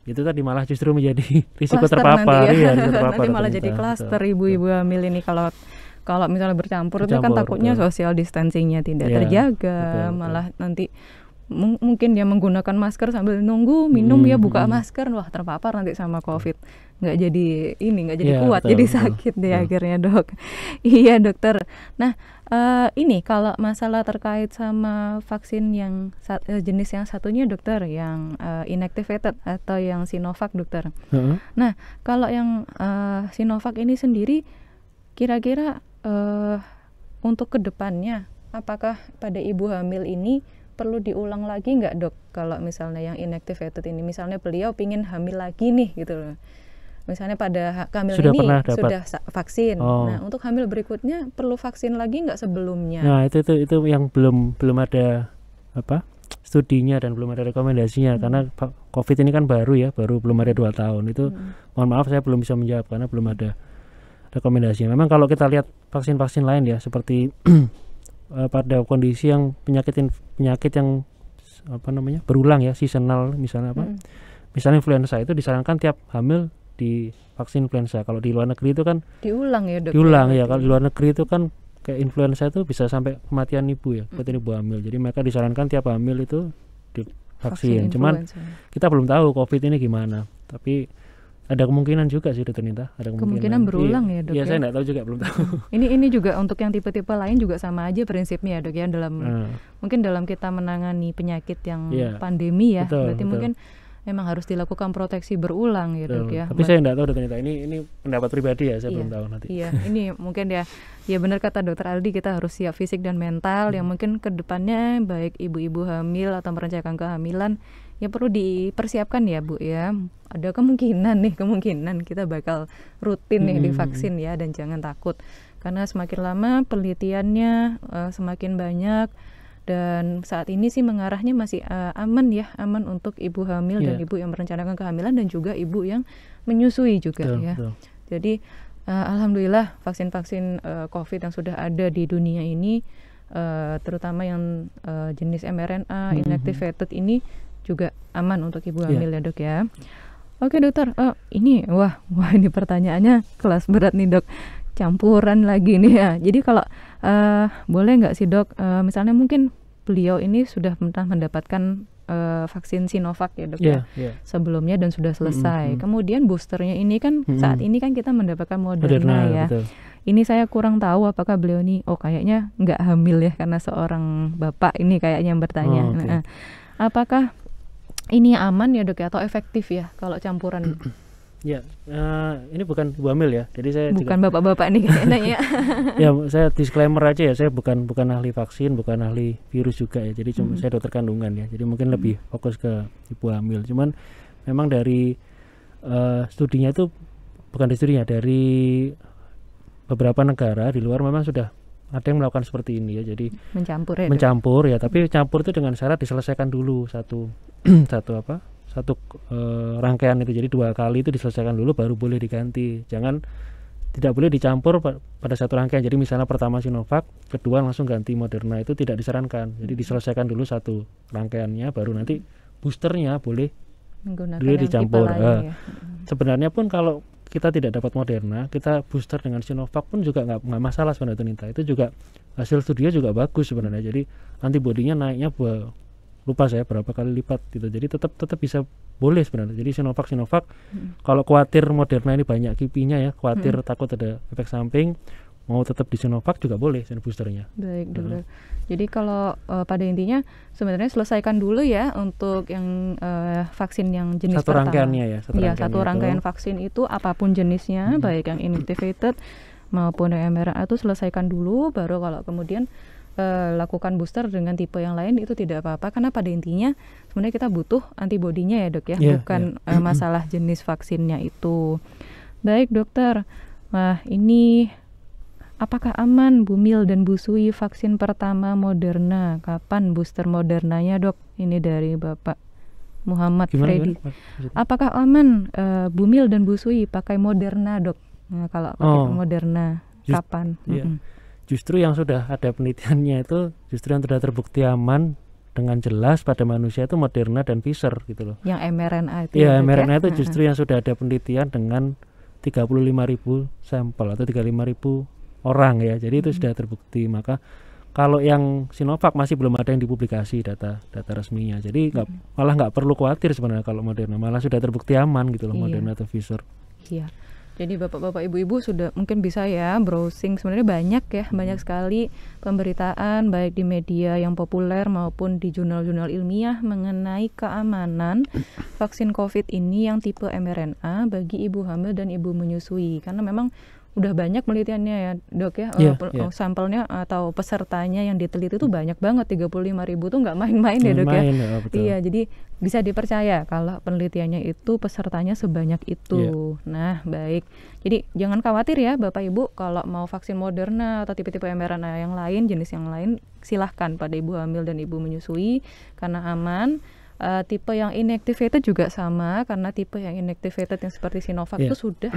itu tadi malah justru menjadi risiko terpapar nanti, nanti malah jadi klaster ibu-ibu hamil ini kalau misalnya bercampur itu kan takutnya social distancingnya tidak terjaga, malah nanti mungkin dia menggunakan masker sambil nunggu minum buka masker, wah terpapar nanti sama COVID, nggak jadi kuat, jadi sakit deh akhirnya dok. Iya dokter. Nah ini kalau masalah terkait sama vaksin yang jenis yang satunya dokter, yang inactivated atau yang Sinovac dokter. Nah kalau yang Sinovac ini sendiri kira-kira untuk kedepannya apakah pada ibu hamil ini perlu diulang lagi nggak dok kalau misalnya yang inactivated ini, misalnya beliau pingin hamil lagi nih gitu loh, misalnya pada hamil ini sudah vaksin, nah untuk hamil berikutnya perlu vaksin lagi nggak sebelumnya? Nah itu yang belum ada studinya dan belum ada rekomendasinya karena COVID ini kan baru belum ada 2 tahun itu. Mohon maaf saya belum bisa menjawab karena belum ada rekomendasinya. Memang kalau kita lihat vaksin-vaksin lain ya seperti pada kondisi yang penyakit yang berulang ya, seasonal misalnya misalnya influenza itu disarankan tiap hamil di vaksin influenza. Kalau di luar negeri itu kan diulang ya. Kalau di luar negeri itu kan kayak influenza itu bisa sampai kematian ibu ya, kematian ibu hamil. Jadi mereka disarankan tiap hamil itu divaksin. Cuman kita belum tahu COVID ini gimana. Tapi ada kemungkinan juga sih Dokter Ninta, ada kemungkinan berulang ya dok. Iya, saya nggak tahu juga, belum tahu. Ini juga untuk yang tipe-tipe lain juga sama aja prinsipnya ya dok ya, dalam mungkin dalam kita menangani penyakit yang pandemi ya. Berarti mungkin memang harus dilakukan proteksi berulang ya dok ya. Tapi saya nggak tahu dokter Nita, ini pendapat pribadi ya, saya belum tahu nanti. Iya, ini mungkin ya benar kata dokter Aldi, kita harus siap fisik dan mental yang mungkin kedepannya baik ibu-ibu hamil atau merencanakan kehamilan ya perlu dipersiapkan ya Bu ya. Ada kemungkinan kita bakal rutin nih divaksin ya, dan jangan takut karena semakin lama penelitiannya semakin banyak. Dan saat ini sih mengarahnya masih aman untuk ibu hamil dan ibu yang merencanakan kehamilan dan juga ibu yang menyusui juga ya. Jadi alhamdulillah vaksin-vaksin COVID yang sudah ada di dunia ini, terutama yang jenis mRNA inactivated ini juga aman untuk ibu hamil ya dok ya. Oke dokter, ini wah ini pertanyaannya kelas berat nih dok. Campuran lagi nih ya. Jadi kalau boleh nggak sih dok, misalnya mungkin beliau ini sudah pernah mendapatkan vaksin Sinovac ya dok ya sebelumnya dan sudah selesai. Kemudian boosternya ini kan saat ini kan kita mendapatkan Moderna ya. Betul. Ini saya kurang tahu apakah beliau ini kayaknya nggak hamil ya, karena seorang bapak ini kayaknya yang bertanya. Nah, apakah ini aman ya dok ya, atau efektif ya kalau campuran? Ya, ini bukan ibu hamil ya, jadi saya bukan bapak-bapak nih kayaknya. Ya, saya disclaimer aja ya, saya bukan ahli vaksin, bukan ahli virus juga ya, jadi cuma saya dokter kandungan ya, jadi mungkin lebih fokus ke ibu hamil. Cuman memang dari studinya itu dari beberapa negara di luar memang sudah ada yang melakukan seperti ini ya, jadi mencampur ya, tapi campur itu dengan syarat diselesaikan dulu satu rangkaian itu, jadi 2 kali itu diselesaikan dulu baru boleh diganti. Tidak boleh dicampur pada satu rangkaian. Jadi misalnya pertama Sinovac, kedua langsung ganti Moderna, itu tidak disarankan. Jadi diselesaikan dulu satu rangkaiannya, baru nanti boosternya boleh dicampur. Sebenarnya pun kalau kita tidak dapat Moderna, kita booster dengan Sinovac pun juga nggak masalah sebenarnya Nita. Itu juga hasil studinya juga bagus sebenarnya. Jadi antibodinya naiknya lupa saya berapa kali lipat gitu. Jadi tetap bisa boleh sebenarnya. Jadi Sinovac kalau khawatir Moderna ini banyak kipinya ya, khawatir takut ada efek samping, mau tetap di Sinovac juga boleh boosternya. Baik dokter. Jadi kalau pada intinya sebenarnya selesaikan dulu ya untuk yang vaksin yang jenis satu pertama. Rangkaiannya ya. Satu rangkaian vaksin itu apapun jenisnya, baik yang inactivated maupun yang mRNA itu selesaikan dulu, baru kalau kemudian lakukan booster dengan tipe yang lain itu tidak apa-apa, karena pada intinya sebenarnya kita butuh antibodinya ya dok ya, bukan masalah jenis vaksinnya itu. Baik dokter, ini apakah aman Bumil dan Busui vaksin pertama Moderna? Kapan booster Modernanya dok? Ini dari Bapak Muhammad Freddy. Apakah aman Bumil dan Busui pakai Moderna dok? Nah, kalau pakai Moderna kapan? Justru yang sudah ada penelitiannya itu, justru yang sudah terbukti aman dengan jelas pada manusia itu Moderna dan Pfizer gitu loh. Yang mRNA itu. Iya, mRNA itu justru yang sudah ada penelitian dengan 35.000 sampel atau 35.000 orang ya. Jadi itu sudah terbukti. Maka kalau yang Sinovac masih belum ada yang dipublikasi data resminya. Jadi malah nggak perlu khawatir sebenarnya kalau Moderna, malah sudah terbukti aman gitu loh Moderna atau Pfizer. Iya. Jadi bapak-bapak ibu-ibu sudah mungkin bisa ya browsing, sebenarnya banyak sekali pemberitaan baik di media yang populer maupun di jurnal-jurnal ilmiah mengenai keamanan vaksin COVID ini yang tipe mRNA bagi ibu hamil dan ibu menyusui, karena memang udah banyak penelitiannya ya dok ya, sampelnya atau pesertanya yang diteliti itu banyak banget, 35.000 tuh nggak main-main ya dok ya. Iya, jadi bisa dipercaya kalau penelitiannya itu pesertanya sebanyak itu. Nah baik, jadi jangan khawatir ya bapak ibu, kalau mau vaksin Moderna atau tipe-tipe mRNA yang lain, jenis yang lain, silahkan pada ibu hamil dan ibu menyusui karena aman. Tipe yang inactivated juga sama, karena tipe yang inactivated yang seperti Sinovac itu sudah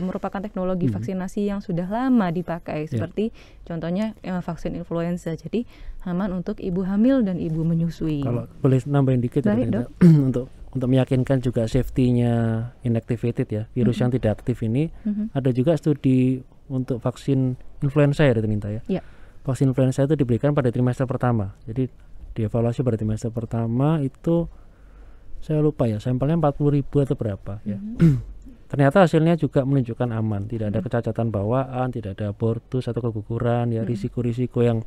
merupakan teknologi vaksinasi yang sudah lama dipakai, seperti contohnya vaksin influenza. Jadi aman untuk ibu hamil dan ibu menyusui. Kalau boleh nambahin dikit ya, untuk meyakinkan juga safety-nya inactivated ya, virus yang tidak aktif ini, ada juga studi untuk vaksin influenza ya Nita ya. Vaksin influenza itu diberikan pada trimester pertama. Jadi dievaluasi pada trimester pertama itu saya lupa ya, sampelnya 40.000 atau berapa ya. Ternyata hasilnya juga menunjukkan aman, tidak ada kecacatan bawaan, tidak ada abortus atau keguguran ya, risiko-risiko yang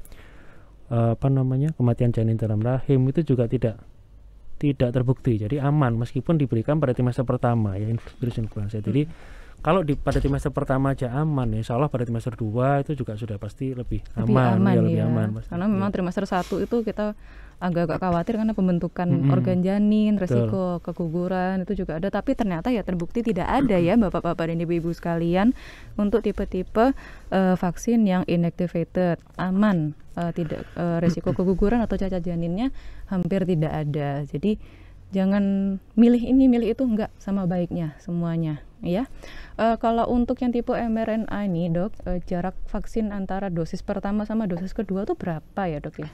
kematian janin dalam rahim itu juga tidak tidak terbukti, jadi aman meskipun diberikan pada trimester pertama ya virus influenza. Jadi kalau pada trimester pertama aja aman, ya insya Allah pada trimester 2 itu juga sudah pasti lebih aman ya, lebih aman. Karena memang trimester 1 itu kita agak-agak khawatir karena pembentukan organ janin, resiko keguguran itu juga ada, tapi ternyata ya terbukti tidak ada ya Bapak-bapak dan Ibu-ibu sekalian untuk tipe-tipe vaksin yang inactivated, aman, tidak resiko keguguran atau cacat janinnya hampir tidak ada. Jadi jangan milih ini, milih itu, enggak, sama baiknya semuanya ya. Kalau untuk yang tipe mRNA ini dok, jarak vaksin antara dosis pertama sama dosis kedua tuh berapa ya dok ya?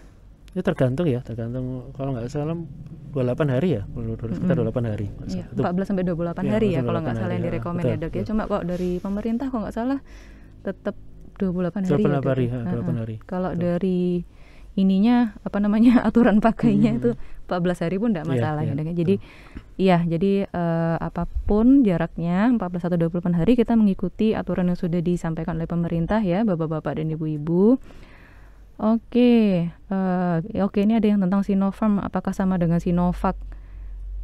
Itu tergantung kalau nggak salah 28 hari ya, kalau dosis kita 28 hari. Iya, 14 sampai 28 hari ya kalau nggak salah yang direkomend ya dok ya. Cuma kok dari pemerintah kalau nggak salah tetap 28 hari 28 hari, ya, 28 hari. Kalau dari ininya aturan pakainya itu 14 hari pun tidak masalah ya. Jadi jadi apapun jaraknya 14 atau 28 hari kita mengikuti aturan yang sudah disampaikan oleh pemerintah ya Bapak-bapak dan Ibu-ibu. Oke, ini ada yang tentang Sinopharm, apakah sama dengan Sinovac?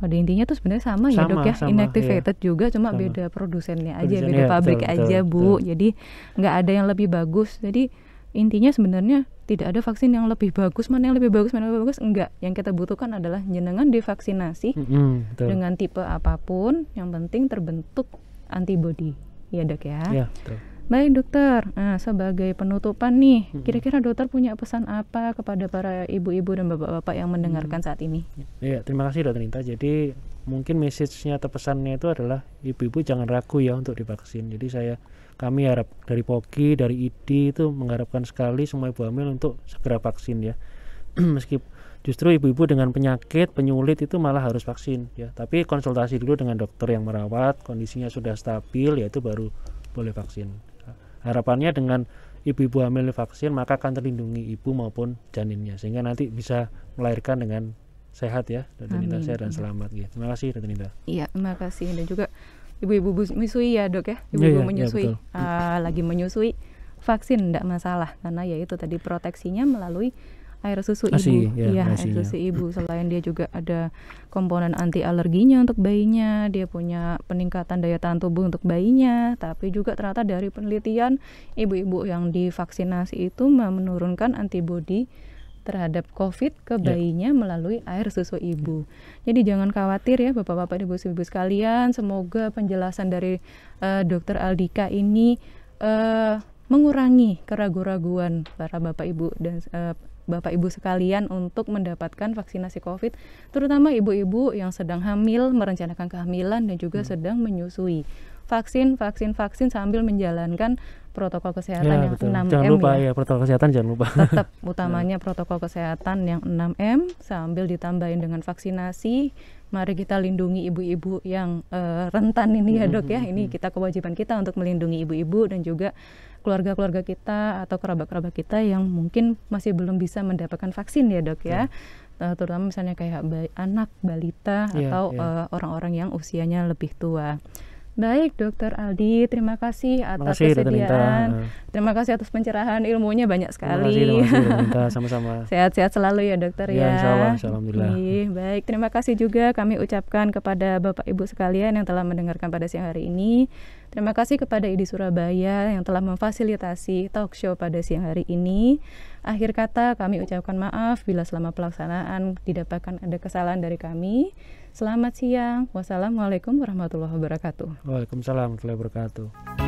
Pada intinya tuh sebenarnya sama ya dok ya, inactivated juga, cuma beda produsennya aja, beda pabrik aja Bu. Jadi nggak ada yang lebih bagus. Jadi intinya sebenarnya tidak ada vaksin yang lebih bagus, mana yang lebih bagus, enggak. Yang kita butuhkan adalah jenengan divaksinasi dengan tipe apapun, yang penting terbentuk antibody ya dok ya. Ya betul. Baik dokter, nah sebagai penutupan nih, kira-kira dokter punya pesan apa kepada para ibu-ibu dan bapak-bapak yang mendengarkan saat ini? Iya, terima kasih Dokter Nita. Jadi mungkin message-nya atau pesannya itu adalah ibu-ibu jangan ragu ya untuk divaksin. Jadi kami harap dari POGI, dari ID itu mengharapkan sekali semua ibu hamil untuk segera vaksin ya. Meskipun justru ibu-ibu dengan penyakit penyulit itu malah harus vaksin ya. Tapi konsultasi dulu dengan dokter yang merawat, kondisinya sudah stabil, ya itu baru boleh vaksin. Harapannya dengan ibu-ibu hamil vaksin maka akan terlindungi ibu maupun janinnya sehingga nanti bisa melahirkan dengan sehat ya, Dokter Nita, sehat dan selamat gitu. Terima kasih Dokter Nita. Iya, terima kasih. Dan juga ibu-ibu menyusui ya dok ya, ibu-ibu menyusui lagi menyusui vaksin tidak masalah karena ya itu tadi proteksinya melalui air susu ibu. Air susu ibu. Selain dia juga ada komponen anti alerginya untuk bayinya, dia punya peningkatan daya tahan tubuh untuk bayinya, tapi juga ternyata dari penelitian ibu-ibu yang divaksinasi itu menurunkan antibodi terhadap COVID ke bayinya melalui air susu ibu. Jadi jangan khawatir ya Bapak-bapak dan Ibu-ibu sekalian, semoga penjelasan dari Dr. Aldika ini mengurangi keraguan-raguan para Bapak Ibu dan Bapak Ibu sekalian untuk mendapatkan vaksinasi COVID, terutama ibu-ibu yang sedang hamil, merencanakan kehamilan dan juga sedang menyusui. Vaksin sambil menjalankan protokol kesehatan yang betul. 6M jangan lupa ya protokol kesehatan jangan lupa. Tetap utamanya protokol kesehatan yang 6M sambil ditambahin dengan vaksinasi. Mari kita lindungi ibu-ibu yang rentan ini ya dok ya. Ini kita kewajiban kita untuk melindungi ibu-ibu dan juga keluarga-keluarga kita atau kerabat-kerabat kita yang mungkin masih belum bisa mendapatkan vaksin ya dok ya. Terutama misalnya kayak anak, balita atau orang-orang yang usianya lebih tua. Baik, Dokter Aldi, terima kasih atas kesediaan. Terima kasih atas pencerahan ilmunya banyak sekali. Terima kasih, sama-sama. Sehat-sehat selalu ya, Dokter ya. Insya Allah, alhamdulillah. Baik, terima kasih juga kami ucapkan kepada Bapak Ibu sekalian yang telah mendengarkan pada siang hari ini. Terima kasih kepada ID Surabaya yang telah memfasilitasi talk show pada siang hari ini. Akhir kata kami ucapkan maaf bila selama pelaksanaan didapatkan ada kesalahan dari kami. Selamat siang. Wassalamualaikum warahmatullahi wabarakatuh. Waalaikumsalam warahmatullahi wabarakatuh.